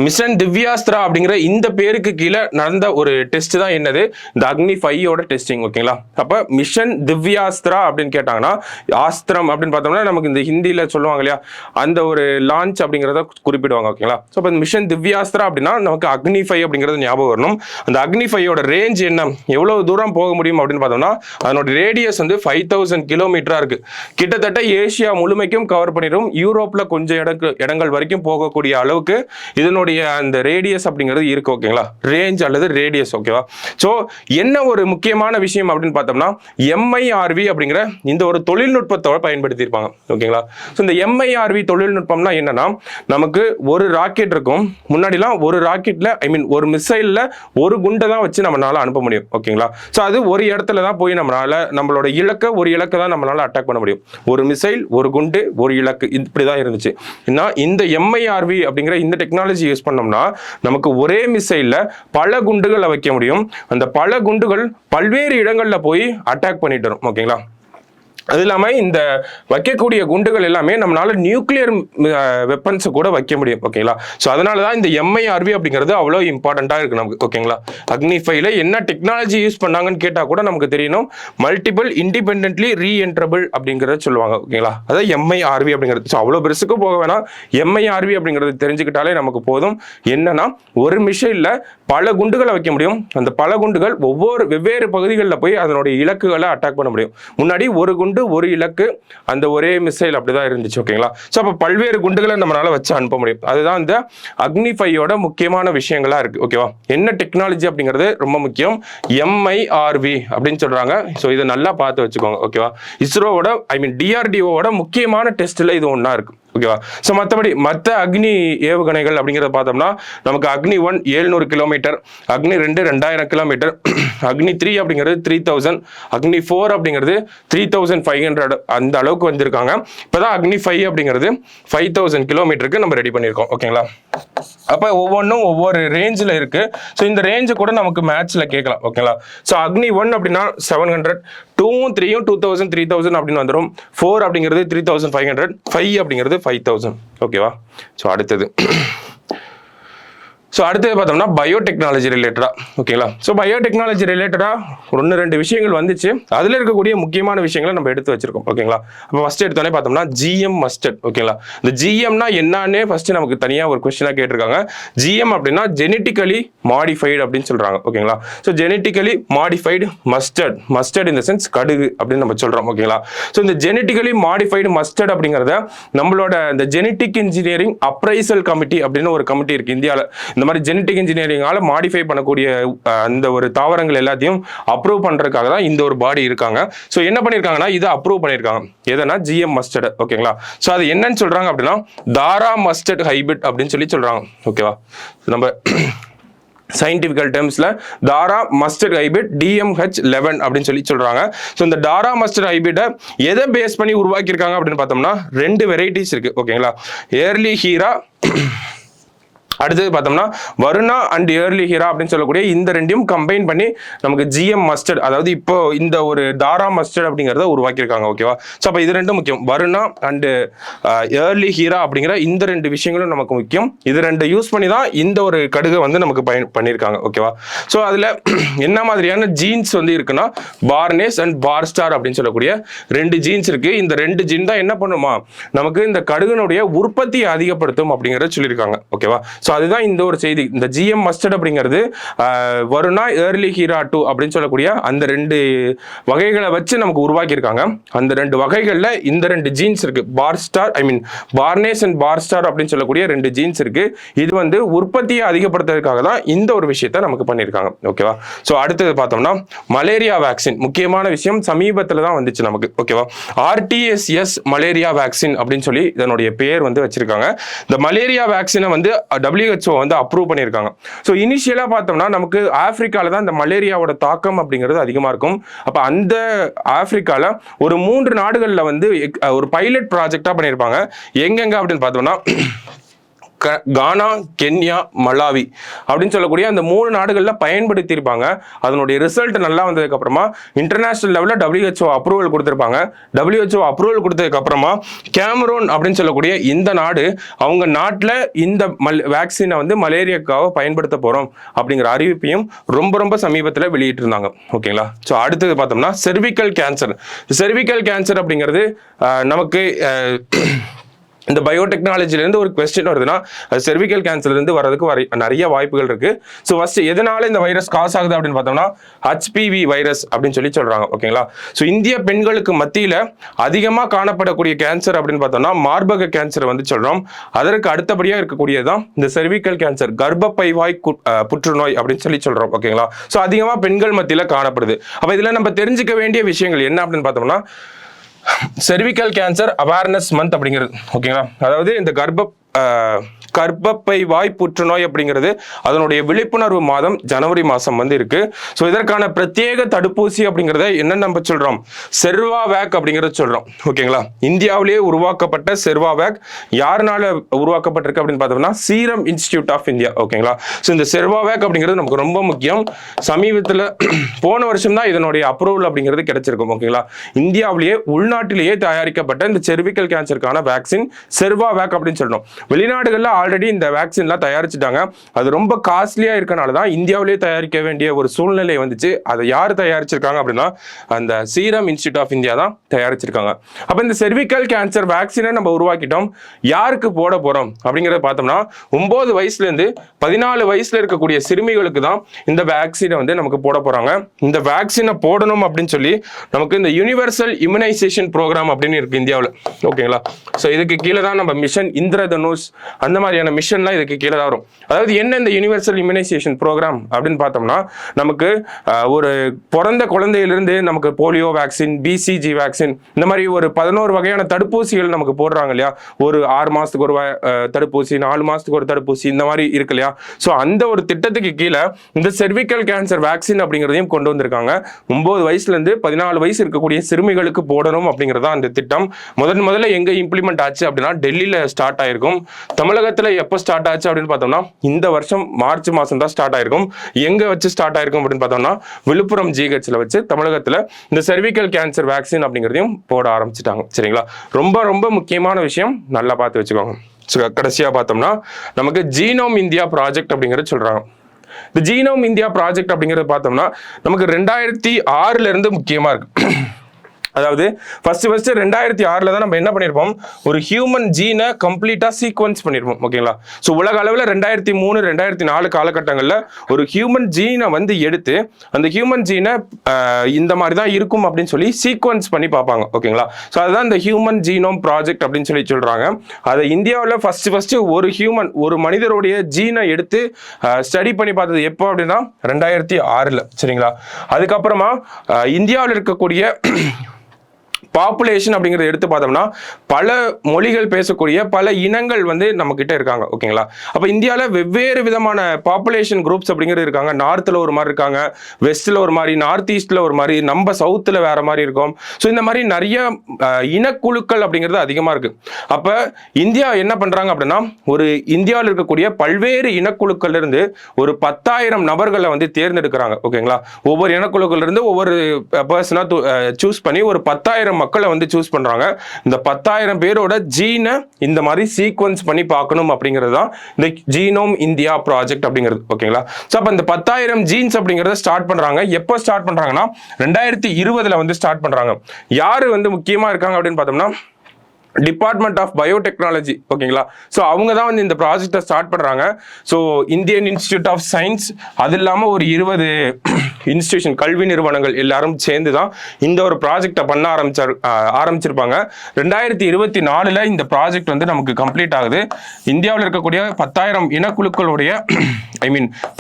மிஷன் திவ்யாஸ்திரா அப்படிங்கிற இந்த பேருக்கு கீழே நடந்த ஒரு டெஸ்ட் தான் என்னது, இந்த அக்னி-5யோட டெஸ்டிங். ஓகேங்களா? அப்போ மிஷன் திவ்யாஸ்திரா அப்படின்னு கேட்டாங்கன்னா, ஆஸ்திரம் அப்படின்னு பார்த்தோம்னா நமக்கு இந்த ஹிந்தியில் சொல்லுவாங்க இல்லையா, அந்த ஒரு லான்ச் அப்படிங்கிறத குறிப்பிடுவாங்க. ஓகேங்களா? ஸோ இப்போ மிஷன் திவ்யாஸ்திரா அப்படின்னா நமக்கு அக்னி-5 அப்படிங்கிறது ஞாபகம் வரணும். அந்த அக்னி-5யோட ரேஞ்ச் என்ன, எவ்வளவு தூரம் போக முடியும் அப்படின்னு பார்த்தோம்னா அதனோட ரேடியஸ் வந்து 5000 கிலோமீட்டரா இருக்கு. கிட்டத்தட்ட ஏசியா முழுமைக்கும் கவர் பண்ணிடும், யூரோப்ல கொஞ்சம் இடங்கள் வரைக்கும் போகக்கூடிய அளவுக்கு இதனுடைய அந்த ரேடியஸ் அப்படிங்கிறது இருக்கு. ஓகேங்களா, ரேஞ்ச் அல்லது ரேடியஸ். ஓகேவா, ஸோ என்ன ஒரு முக்கியமான விஷயம் அப்படின்னு பார்த்தோம்னா MIRV அப்படிங்கிற இந்த ஒரு தொழில்நுட்பத்தோட பயன்படுத்தியிருப்பாங்க. ஓகேங்களா, ஸோ இந்த MIRV தொழில்நுட்பம்னா என்னன்னா, நமக்கு ஒரு ராக்கெட் இருக்கும். முன்னாடிலாம் ஒரு ராக்கெட்ல ஒரு மிசைல்ல ஒரு குண்டை தான் வச்சு நம்மளால அனுப்ப முடியும். ஓகேங்களா, ஸோ அது ஒரு இடத்துல தான் போய் நம்மளோட இலக்கை தான் நம்மளால அட்டாக் பண்ண முடியும். ஒரு மிசைல், ஒரு குண்டு, ஒரு இலக்கு, இப்படிதான் இருந்துச்சு. இந்த MIRV அப்படிங்கிற இந்த டெக்னாலஜி யூஸ் பண்ணோம்னா நமக்கு ஒரே மிசைல்ல பல குண்டுகளை வைக்க முடியும். அந்த பல குண்டுகள் பல்வேறு இடங்கள்ல போய் அட்டாக் பண்ணிட்டு வரும். ஓகேங்களா, அது இல்லாமல் இந்த வைக்கக்கூடிய குண்டுகள் எல்லாமே நம்மளால நியூக்ளியர் வெப்பன்ஸை கூட வைக்க முடியும். ஓகேங்களா, ஸோ அதனால தான் இந்த MIRV அப்படிங்கிறது அவ்வளோ இம்பார்ட்டண்ட்டாக இருக்குது நமக்கு. ஓகேங்களா, அக்னி 5ல என்ன டெக்னாலஜி யூஸ் பண்ணாங்கன்னு கேட்டால் கூட நமக்கு தெரியணும். மல்டிபிள் இண்டிபெண்டன்ட்லி ரீஎன்ட்ரபிள் அப்படிங்கிறத சொல்லுவாங்க. ஓகேங்களா, அதாவது MIRV அப்படிங்கிறது. ஸோ அவ்வளோ பெருசுக்கு போக வேணாம், MIRV அப்படிங்கிறது தெரிஞ்சுக்கிட்டாலே நமக்கு போதும். என்னன்னா, ஒரு மிசைலில் பல குண்டுகளை வைக்க முடியும். அந்த பல குண்டுகள் வெவ்வேறு பகுதிகளில் போய் அதனுடைய இலக்குகளை அட்டாக் பண்ண முடியும். முன்னாடி ஒரு குண்டு ஒரு இலக்கு, அந்த ஒரே மிசைல் அப்படிதான் இருந்துச்சு. ஓகேங்களா, ஸோ அப்போ பல்வேறு குண்டுகளை நம்மளால வச்சு அனுப்ப முடியும். அதுதான் இந்த அக்னி 5யோட முக்கியமான விஷயங்களா இருக்கு. ஓகேவா, என்ன டெக்னாலஜி அப்படிங்கிறது ரொம்ப முக்கியம். MIRV அப்படின்னு சொல்றாங்க. ஸோ இதை நல்லா பார்த்து வச்சுக்கோங்க. ஓகேவா, இஸ்ரோவோட DRDOவோட முக்கியமான டெஸ்ட்ல இது ஒன்றா இருக்கு. ஓகேவா, ஸோ மற்ற அக்னி ஏவுகணைகள் அப்படிங்கிறத பார்த்தோம்னா நமக்கு அக்னி 1 700 கிலோமீட்டர், அக்னி 2 2000 கிலோமீட்டர், அக்னி 3 அப்படிங்கிறது 3000, அக்னி 4 அப்படிங்கிறது 3500 அந்த அளவுக்கு வந்திருக்காங்க. இப்போதான் அக்னி 5 அப்படிங்கிறது 5000 கிலோமீட்டருக்கு நம்ம ரெடி பண்ணியிருக்கோம். ஓகேங்களா, அப்போ ஒவ்வொன்றும் ஒவ்வொரு ரேஞ்சில் இருக்கு. ஸோ இந்த ரேஞ்சு கூட நமக்கு மேட்ச்ல கேட்கலாம். ஓகேங்களா, ஸோ அக்னி 1 அப்படின்னா 700, 2ம் 3ம் 2000 3000 அப்படின்னு வந்துடும். 4 அப்படிங்கிறது 3500, 5 அப்படிங்கிறது 5000. ஓகேவா, ஸோ அடுத்தது பார்த்தோம்னா பயோடெக்னாலஜி ரிலேட்டடா. ஓகேங்களா, ஸோ பயோடெக்னாலஜி ரிலேட்டடா 1-2 விஷயங்கள் வந்துச்சு. அதில் இருக்கக்கூடிய முக்கியமான விஷயங்களை நம்ம எடுத்து வச்சிருக்கோம். ஓகேங்களா, அப்போ ஃபர்ஸ்ட் எடுத்தோடனே பார்த்தோம்னா GM மஸ்டர்ட். ஓகேங்களா, இந்த GMனா என்னன்னே ஃபர்ஸ்ட் நமக்கு தனியாக ஒரு கொஸ்டினாக கேட்டிருக்காங்க. GM அப்படின்னா ஜெனட்டிக்கலி மாடிஃபைடு அப்படின்னு சொல்றாங்க. ஓகேங்களா, ஸோ ஜெனட்டிக்கலி மாடிஃபைடு மஸ்டர்ட் இந்த சென்ஸ் கடுகு அப்படின்னு நம்ம சொல்றோம். ஓகேங்களா, ஸோ இந்த ஜெனட்டிக்கலி மாடிஃபைடு மஸ்டர்ட் அப்படிங்கிறத நம்மளோட இந்த ஜெனட்டிக் இன்ஜினியரிங் அப்ரைசல் கமிட்டி அப்படின்னு ஒரு கமிட்டி இருக்கு இந்தியாவில். இந்த மாதிரி ஜெனட்டிக் இன்ஜினியரிங்கால மாடிஃபை பண்ணக்கூடிய அந்த ஒரு தாவரங்கள் எல்லாத்தையும் அப்ரூவ் பண்றதுக்காக தான் இந்த ஒரு பாடி இருக்காங்க. ஸோ என்ன பண்ணியிருக்காங்கன்னா இதை அப்ரூவ் பண்ணியிருக்காங்க. எதனா GM மஸ்டர்ட். ஓகேங்களா, ஸோ அது என்னன்னு சொல்றாங்க அப்படின்னா தாரா மஸ்டர்ட் ஹைபிரிட் அப்படின்னு சொல்றாங்க. ஓகேவா, நம்ம சயின்டிபிக்கல் டேர்ம்ஸ்ல தாரா மஸ்டர்ட் ஹைபிரிட் DMH11 அப்படின்னு சொல்றாங்க. ஸோ இந்த தாரா மஸ்டர்ட் ஹைபிரிட்டை எதை பேஸ் பண்ணி உருவாக்கியிருக்காங்க அப்படின்னு பார்த்தோம்னா 2 வெரைட்டிஸ் இருக்கு. ஓகேங்களா, ஏர்லி ஹீரா, அடுத்தது பார்த்தோம்னா வருணா அண்ட் ஏர்லி ஹீரா அப்படின்னு சொல்லக்கூடிய இந்த ரெண்டையும் கம்பைன் பண்ணி நமக்கு GM மஸ்டர்ட், அதாவது இப்போ இந்த ஒரு தாரா மஸ்டர்ட் அப்படிங்கிறத உருவாக்கியிருக்காங்க. ஓகேவா, ஸோ அப்போ இது ரெண்டும் முக்கியம். வருணா அண்ட் ஏர்லி ஹீரா அப்படிங்கிற இந்த 2 விஷயங்களும் நமக்கு முக்கியம். இது 2 யூஸ் பண்ணி தான் இந்த ஒரு கடுகை வந்து நமக்கு பண்ணியிருக்காங்க. ஓகேவா, ஸோ அதில் என்ன மாதிரியான ஜீன்ஸ் வந்து இருக்குன்னா பார்னேஸ் அண்ட் பார்-ஸ்டார் அப்படின்னு சொல்லக்கூடிய 2 ஜீன்ஸ் இருக்கு. இந்த 2 ஜீன் தான் என்ன பண்ணுமா நமக்கு இந்த கடுகனுடைய உற்பத்தியை அதிகப்படுத்தும் அப்படிங்கிறத சொல்லியிருக்காங்க. ஓகேவா, ஸோ அதுதான் இந்த ஒரு செய்தி. இந்த GM மஸ்டர்ட் அப்படிங்கிறது வருணா ஏர்லி ஹீரா 2 அப்படின்னு சொல்லக்கூடிய அந்த 2 வகைகளை வச்சு நமக்கு உருவாக்கியிருக்காங்க. அந்த 2 வகைகளில் இந்த 2 ஜீன்ஸ் இருக்கு. பார்னேஸ் அண்ட் பார்-ஸ்டார் அப்படின்னு சொல்லக்கூடிய 2 ஜீன்ஸ் இருக்கு. இது வந்து உற்பத்தியை அதிகப்படுத்துறதுக்காக தான் இந்த ஒரு விஷயத்தை நமக்கு பண்ணியிருக்காங்க. ஓகேவா, ஸோ அடுத்தது பார்த்தோம்னா மலேரியா வேக்சின். முக்கியமான விஷயம் சமீபத்தில் தான் வந்துச்சு நமக்கு. ஓகேவா, RTS மலேரியா வேக்சின் அப்படின்னு சொல்லி இதனுடைய பேர் வந்து வச்சிருக்காங்க. இந்த மலேரியா வேக்சினை வந்து WHO வந்து அப்ரூவ் பண்ணியிருக்காங்க. ஸோ இனிஷியலாக பார்த்தோம்னா நமக்கு ஆப்பிரிக்கால தான் இந்த மலேரியாவோட தாக்கம் அப்படிங்கிறது அதிகமாக இருக்கும். அப்போ அந்த ஆப்பிரிக்கால ஒரு 3 நாடுகளில் வந்து ஒரு பைலட் ப்ராஜெக்டாக பண்ணியிருப்பாங்க. எங்கெங்க அப்படின்னு பார்த்தோம்னா கானா, கென்யா, மலாவி அப்படின்னு சொல்லக்கூடிய அந்த 3 நாடுகளில் பயன்படுத்தியிருப்பாங்க. அதனுடைய ரிசல்ட் நல்லா வந்ததுக்கு அப்புறமா இன்டர்நேஷனல் லெவலில் WHO அப்ரூவல் கொடுத்துருப்பாங்க. WHO அப்ரூவல் கொடுத்ததுக்கு அப்புறமா கேமரூன் அப்படின்னு சொல்லக்கூடிய இந்த நாடு அவங்க நாட்டில் இந்த வேக்சினை வந்து மலேரியாக்காக பயன்படுத்த போகிறோம் அப்படிங்கிற அறிவிப்பையும் ரொம்ப சமீபத்தில் வெளியிட்டிருந்தாங்க. ஓகேங்களா, ஸோ அடுத்தது பார்த்தோம்னா செர்விக்கல் கேன்சர் அப்படிங்கிறது நமக்கு இந்த பயோடெக்னாலஜிலேருந்து ஒரு கொஸ்டின் வருதுன்னா அது செர்விக்கல் கேன்சர்லேருந்து வரதுக்கு நிறைய வாய்ப்புகள் இருக்கு. ஸோ ஃபர்ஸ்ட் எதனால இந்த வைரஸ் காஸ் ஆகுது அப்படின்னு பார்த்தோம்னா HPV வைரஸ் அப்படின்னு சொல்லி சொல்றாங்க. ஓகேங்களா. ஸோ இந்திய பெண்களுக்கு மத்தியில் அதிகமாக காணப்படக்கூடிய கேன்சர் அப்படின்னு பார்த்தோம்னா மார்பக கேன்சர் வந்து சொல்றோம். அதற்கு அடுத்தபடியாக இருக்கக்கூடியதான் இந்த செர்விக்கல் கேன்சர், கர்ப்பப்பை வாய் புற்றுநோய் அப்படின்னு சொல்லி சொல்றோம். ஓகேங்களா. ஸோ அதிகமாக பெண்கள் மத்தியில் காணப்படுது. அப்போ இதில் நம்ம தெரிஞ்சுக்க வேண்டிய விஷயங்கள் என்ன அப்படின்னு பார்த்தோம்னா செர்விக்கல் கேன்சர் அவேர்னஸ் மந்த் அப்படிங்கிறது. ஓகேங்களா. அதாவது இந்த கர்ப்பப்பை வாய் புற்றுநோய் அப்படிங்கிறது அதனுடைய விழிப்புணர்வு மாதம் ஜனவரி மாதம் வந்து இருக்கு. ஸோ இதற்கான பிரத்யேக தடுப்பூசி அப்படிங்கிறத என்ன நம்ம சொல்றோம், செர்வாவேக் அப்படிங்கிறத சொல்றோம். ஓகேங்களா. இந்தியாவிலேயே உருவாக்கப்பட்ட செர்வாவேக் யாருனால உருவாக்கப்பட்டிருக்கு அப்படின்னு பார்த்தோம்னா சீரம் இன்ஸ்டிடியூட் ஆஃப் இந்தியா. ஓகேங்களா. ஸோ இந்த செர்வாவேக் அப்படிங்கிறது நமக்கு ரொம்ப முக்கியம். சமீபத்தில் போன வருஷம் தான் இதனுடைய அப்ரூவல் அப்படிங்கிறது கிடைச்சிருக்கும். ஓகேங்களா. இந்தியாவிலேயே உள்நாட்டிலேயே தயாரிக்கப்பட்ட இந்த செர்விக்கல் கேன்சருக்கான வேக்சின் செர்வாவேக் அப்படின்னு சொல்லணும். வெளிநாடுகளில் ஆல்ரெடி இந்த வேக்சின்லாம் தயாரிச்சுட்டாங்க. அது ரொம்ப காஸ்ட்லியா இருக்கனால தான் இந்தியாவிலேயே தயாரிக்க வேண்டிய ஒரு சூழ்நிலை வந்துச்சு. அதை யார் தயாரிச்சிருக்காங்க அப்படின்னா அந்த சீரம் இன்ஸ்டிடியூட் ஆஃப் இந்தியா தான் தயாரிச்சிருக்காங்க. அப்போ இந்த செர்விக்கல் கேன்சர் வேக்சினை நம்ம உருவாக்கிட்டோம். யாருக்கு போட போறோம் அப்படிங்கிறத பார்த்தோம்னா 9 வயசுலேருந்து 14 வயசுல இருக்கக்கூடிய சிறுமிகளுக்கு தான் இந்த வேக்சினை வந்து நமக்கு போட போறாங்க. இந்த வேக்சினை போடணும் அப்படின்னு சொல்லி நமக்கு இந்த யுனிவர்சல் இம்யூனைசேஷன் ப்ரோக்ராம் அப்படின்னு இருக்கு இந்தியாவில். ஓகேங்களா. ஸோ இதுக்கு கீழே தான் நம்ம மிஷன் இந்திரதனுஷ் அந்த மாதிரியான மிஷன்லாம் இதுக்கு கீழே தான் வரும். அதாவது என்ன இந்த யுனிவர்சல் இம்யூனைசேஷன் ப்ரோக்ராம் அப்படின்னு பார்த்தோம்னா நமக்கு ஒரு பிறந்த குழந்தையிலிருந்து நமக்கு போலியோ வேக்சின், BCG வேக்சின், இந்த மாதிரி ஒரு 11 வகையான தடுப்பூசிகள் நமக்கு போடுறாங்க இல்லையா. ஒரு 6 மாசத்துக்கு ஒரு தடுப்பூசி, 4 மாசத்துக்கு ஒரு தடுப்பூசி, இந்த மாதிரி இருக்கு இல்லையா. ஸோ அந்த ஒரு திட்டத்துக்கு கீழே இந்த செர்விக்கல் கேன்சர் வேக்சின் அப்படிங்கிறதையும் கொண்டு வந்திருக்காங்க. 9 வயசுலேருந்து 14 வயசு இருக்கக்கூடிய சிறுமிகளுக்கு போடணும் அப்படிங்கிறதா அந்த திட்டம். முதல்ல எங்க இம்ப்ளிமெண்ட் ஆச்சு அப்படின்னா டெல்லியில ஸ்டார்ட் ஆயிருக்கும். தமிழகத்துல எப்போ ஸ்டார்ட் ஆச்சு அப்படின்னு பார்த்தோம்னா இந்த வருஷம் மார்ச் மாசம் தான் ஸ்டார்ட் ஆயிருக்கும். எங்க வச்சு ஸ்டார்ட் ஆயிருக்கும் அப்படின்னு பார்த்தோம்னா விழுப்புரம் GHல வச்சு தமிழகத்துல இந்த செர்விக்கல் கேன்சர் வேக்சின் அப்படிங்கிறதையும் போட ஆரம்பிச்சிட்டாங்க. சரிங்களா. ரொம்ப ரொம்ப முக்கியமான விஷயம், நல்லா பார்த்து வச்சுக்கோங்க. கடைசியா பார்த்தோம்னா நமக்கு ஜீனோம் இந்தியா ப்ராஜெக்ட் அப்படிங்கிறது சொல்றாங்க. இந்த ஜீனோம் இந்தியா ப்ராஜெக்ட் அப்படிங்கிறது பார்த்தோம்னா நமக்கு 2006 இருந்து முக்கியமா இருக்கு. அதாவது ஃபர்ஸ்ட் 2006 தான் நம்ம என்ன பண்ணியிருப்போம், ஒரு ஹியூமன் ஜீனை கம்ப்ளீட்டாக சீக்வன்ஸ் பண்ணியிருப்போம். ஓகேங்களா. ஸோ உலக அளவில் 2003, 2004 காலகட்டங்களில் ஒரு ஹியூமன் ஜீனை வந்து எடுத்து அந்த ஹியூமன் ஜீனை இந்த மாதிரி தான் இருக்கும் அப்படின்னு சொல்லி சீக்வன்ஸ் பண்ணி பார்ப்பாங்க. ஓகேங்களா. ஸோ அதுதான் இந்த ஹியூமன் ஜீனோம் ப்ராஜெக்ட் அப்படின்னு சொல்லி சொல்கிறாங்க. அதை இந்தியாவில் ஃபர்ஸ்ட் ஒரு மனிதருடைய ஜீனை எடுத்து ஸ்டடி பண்ணி பார்த்தது எப்போ அப்படின்னா 2006. சரிங்களா. அதுக்கப்புறமா இந்தியாவில் இருக்கக்கூடிய பாப்புலேஷன் அப்படிங்கிறத எடுத்து பார்த்தோம்னா பல மொழிகள் பேசக்கூடிய பல இனங்கள் வந்து நம்ம கிட்ட இருக்காங்க. ஓகேங்களா. அப்போ இந்தியாவில் வெவ்வேறு விதமான பாப்புலேஷன் குரூப்ஸ் அப்படிங்கிறது இருக்காங்க. நார்த்தில் ஒரு மாதிரி இருக்காங்க, வெஸ்ட்டில் ஒரு மாதிரி, நார்த் ஈஸ்டில் ஒரு மாதிரி, நம்ம சவுத்தில் வேற மாதிரி இருக்கும். ஸோ இந்த மாதிரி நிறைய இனக்குழுக்கள் அப்படிங்கிறது அதிகமாக இருக்கு. அப்போ இந்தியா என்ன பண்ணுறாங்க அப்படின்னா ஒரு இந்தியாவில் இருக்கக்கூடிய பல்வேறு இனக்குழுக்கள் இருந்து ஒரு 10,000 நபர்களை வந்து தேர்ந்தெடுக்கிறாங்க. ஓகேங்களா. ஒவ்வொரு இனக்குழுக்கள் இருந்து ஒவ்வொரு பர்சனாக சூஸ் பண்ணி ஒரு 10,000 மக்களை வந்து சூஸ் பண்றாங்க. இந்த 10,000 பேரோட ஜீனை இந்த மாதிரி சீக்வன்ஸ் பண்ணி பார்க்கணும் அப்படிங்கிறது தான் இந்த ஜீனோம் இந்தியா ப்ராஜெக்ட் அப்படிங்கிறது. ஓகேங்களா. ஸோ அப்போ இந்த 10,000 ஜீன்ஸ் அப்படிங்கிறத ஸ்டார்ட் பண்றாங்க. எப்போ ஸ்டார்ட் பண்றாங்கன்னா 2020 வந்து ஸ்டார்ட் பண்றாங்க. யாரு வந்து முக்கியமா இருக்காங்க அப்படின்னு பார்த்தோம்னா டிபார்ட்மெண்ட் ஆஃப் பயோடெக்னாலஜி. ஓகேங்களா. ஸோ அவங்க தான் வந்து இந்த ப்ராஜெக்டை ஸ்டார்ட் பண்ணுறாங்க. So Indian Institute of Science, அது இல்லாமல் ஒரு 20 இன்ஸ்டிடியூஷன் கல்வி நிறுவனங்கள் எல்லாரும் சேர்ந்து தான் இந்த ஒரு ப்ராஜெக்டை பண்ண ஆரம்பிச்சிருப்பாங்க. 2024 இந்த ப்ராஜெக்ட் வந்து நமக்கு கம்ப்ளீட் ஆகுது. இந்தியாவில் இருக்கக்கூடிய 10,000 இனக்குழுக்களுடைய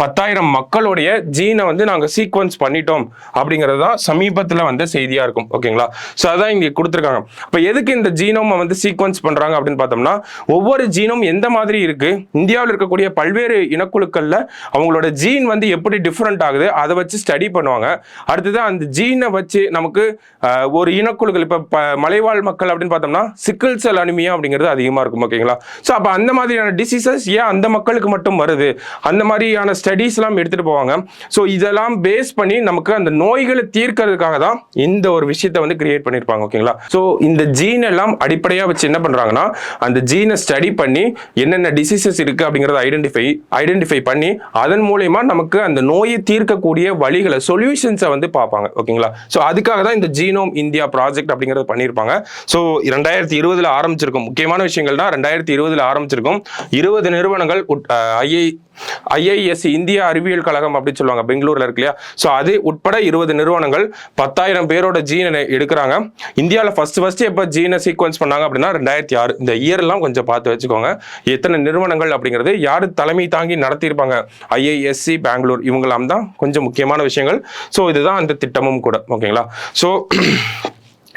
10,000 மக்களுடைய ஜீனை வந்து நாங்கள் சீக்வன்ஸ் பண்ணிட்டோம் அப்படிங்கிறது தான் சமீபத்தில் வந்த செய்தியாக இருக்கும். ஓகேங்களா. ஸோ அதான் இங்கே கொடுத்துருக்காங்க. இப்போ எதுக்கு இந்த ஜீனோம் வந்து சீக்வன்ஸ் பண்றாங்க அப்படின்னு பார்த்தோம்னா ஒவ்வொரு ஜீனும் எந்த மாதிரி இருக்கு, இந்தியாவில் இருக்கக்கூடிய பல்வேறு இனக்குழுக்கள்ல அவங்களோட ஜீன் வந்து எப்படி டிஃபரெண்ட் ஆகுது அதை வச்சு ஸ்டடி பண்ணுவாங்க. அடுத்தது அந்த ஜீனை வச்சு நமக்கு ஒரு இனக்குழுக்கள் இப்ப மலைவாழ் மக்கள் அப்படின்னு பார்த்தோம்னா சிக்கிள் செல் அனிமியா அப்படிங்கிறது அதிகமா இருக்கும். ஓகேங்களா. ஸோ அப்போ அந்த மாதிரியான டிசீசஸ் ஏன் அந்த மக்களுக்கு மட்டும் வருது, அந்த மாதிரியான ஸ்டடிஸ் எல்லாம் எடுத்துட்டு போவாங்க. ஸோ இதெல்லாம் பேஸ் பண்ணி நமக்கு அந்த நோய்களை தீர்க்கிறதுக்காக தான் இந்த ஒரு விஷயத்தை வந்து கிரியேட் பண்ணியிருப்பாங்க. ஓகேங்களா. ஸோ இந்த ஜீன் எல்லாம் அடிப்படையா வச்சு என்ன பண்றாங்கன்னா அந்த ஜீனை ஸ்டடி பண்ணி என்னென்ன டிசீசஸ் இருக்கு அப்படிங்கறத ஐடென்டிஃபை பண்ணி அதன் மூலமா நமக்கு அந்த நோயை தீர்க்கக்கூடிய வழிகள் தீர்வுகளை சொல்யூஷன்ஸை வந்து பார்ப்பாங்க. ஓகேங்களா? ஸோ அதுக்காக தான் இந்த ஜீனோம் இந்தியா ப்ராஜெக்ட் அப்படிங்கிறத பண்ணியிருப்பாங்க. ஸோ 2020 ஆரம்பிச்சிருக்கும். முக்கியமான விஷயங்கள்னா 2020 ஆரம்பிச்சிருக்கும். 20 நிறுவனங்கள் IISc இந்திய அறிவியல் கழகம் அப்படின்னு சொல்லுவாங்க, பெங்களூர்ல இருக்கு இல்லையா? ஸோ அது உட்பட 20 நிறுவனங்கள் 10,000 பேரோட ஜீனை எடுக்கிறாங்க. இந்தியாவில் ஃபர்ஸ்ட் எப்போ ஜீனை சீக்வன்ஸ் பண்ணாங்க அப்படின்னா 2006. இந்த இயர்லாம் கொஞ்சம் பார்த்து வச்சுக்கோங்க. எத்தனை நிறுவனங்கள் அப்படிங்கிறது, யார் தலைமை தாங்கி நடத்தியிருப்பாங்க, IISc பெங்களூர், இவங்களாம் தான் கொஞ்சம் முக்கியமான விஷயங்கள். ஸோ இதுதான் அந்த திட்டமும் கூட. ஓகேங்களா? ஸோ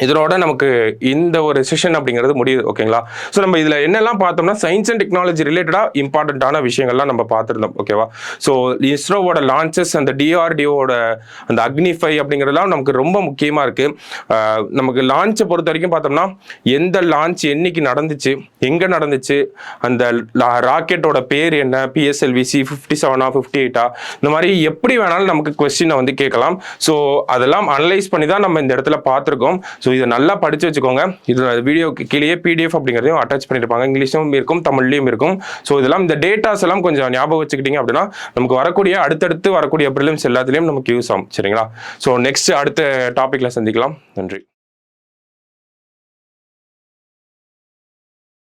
இதனோட நமக்கு இந்த ஒரு செஷன் அப்படிங்கிறது முடியுது. ஓகேங்களா? ஸோ நம்ம இதில் என்னெல்லாம் பார்த்தோம்னா சயின்ஸ் அண்ட் டெக்னாலஜி ரிலேட்டடாக இம்பார்ட்டண்ட்டான விஷயங்கள்லாம் நம்ம பார்த்துருந்தோம். ஓகேவா? ஸோ இஸ்ரோவோட லான்ச்சஸ், அந்த DRDOவோட அந்த அக்னி-5 அப்படிங்கிறதுலாம் நமக்கு ரொம்ப முக்கியமாக இருக்குது. நமக்கு லான்ச்சை பொறுத்த வரைக்கும் பார்த்தோம்னா எந்த லான்ச் என்னைக்கு நடந்துச்சு, எங்கே நடந்துச்சு, அந்த ராக்கெட்டோட பேர் என்ன, PSLV C-57 58 இந்த மாதிரி எப்படி வேணாலும் நமக்கு கொஸ்டினை வந்து கேட்கலாம். ஸோ அதெல்லாம் அனலைஸ் பண்ணி தான் நம்ம இந்த இடத்துல பார்த்துருக்கோம். ஸோ இதை நல்லா படித்து வச்சுக்கோங்க. இது வீடியோக்கு கீழே PDF அப்படிங்கிறதையும் அட்டாச் பண்ணியிருப்பாங்க. இங்கிலீஷும் இருக்கும், தமிழ்லையும் இருக்கும். ஸோ இதெல்லாம் இந்த டேட்டாஸ் எல்லாம் கொஞ்சம் ஞாபகம் வச்சுக்கிட்டீங்க அப்படின்னா நமக்கு வரக்கூடிய அடுத்தடுத்து வரக்கூடிய ப்ரிலிம்ஸ் எல்லாத்துலேயும் நமக்கு யூஸ் ஆகும். சரிங்களா? ஸோ நெக்ஸ்ட் அடுத்த டாப்பிக்கில் சந்திக்கலாம். நன்றி.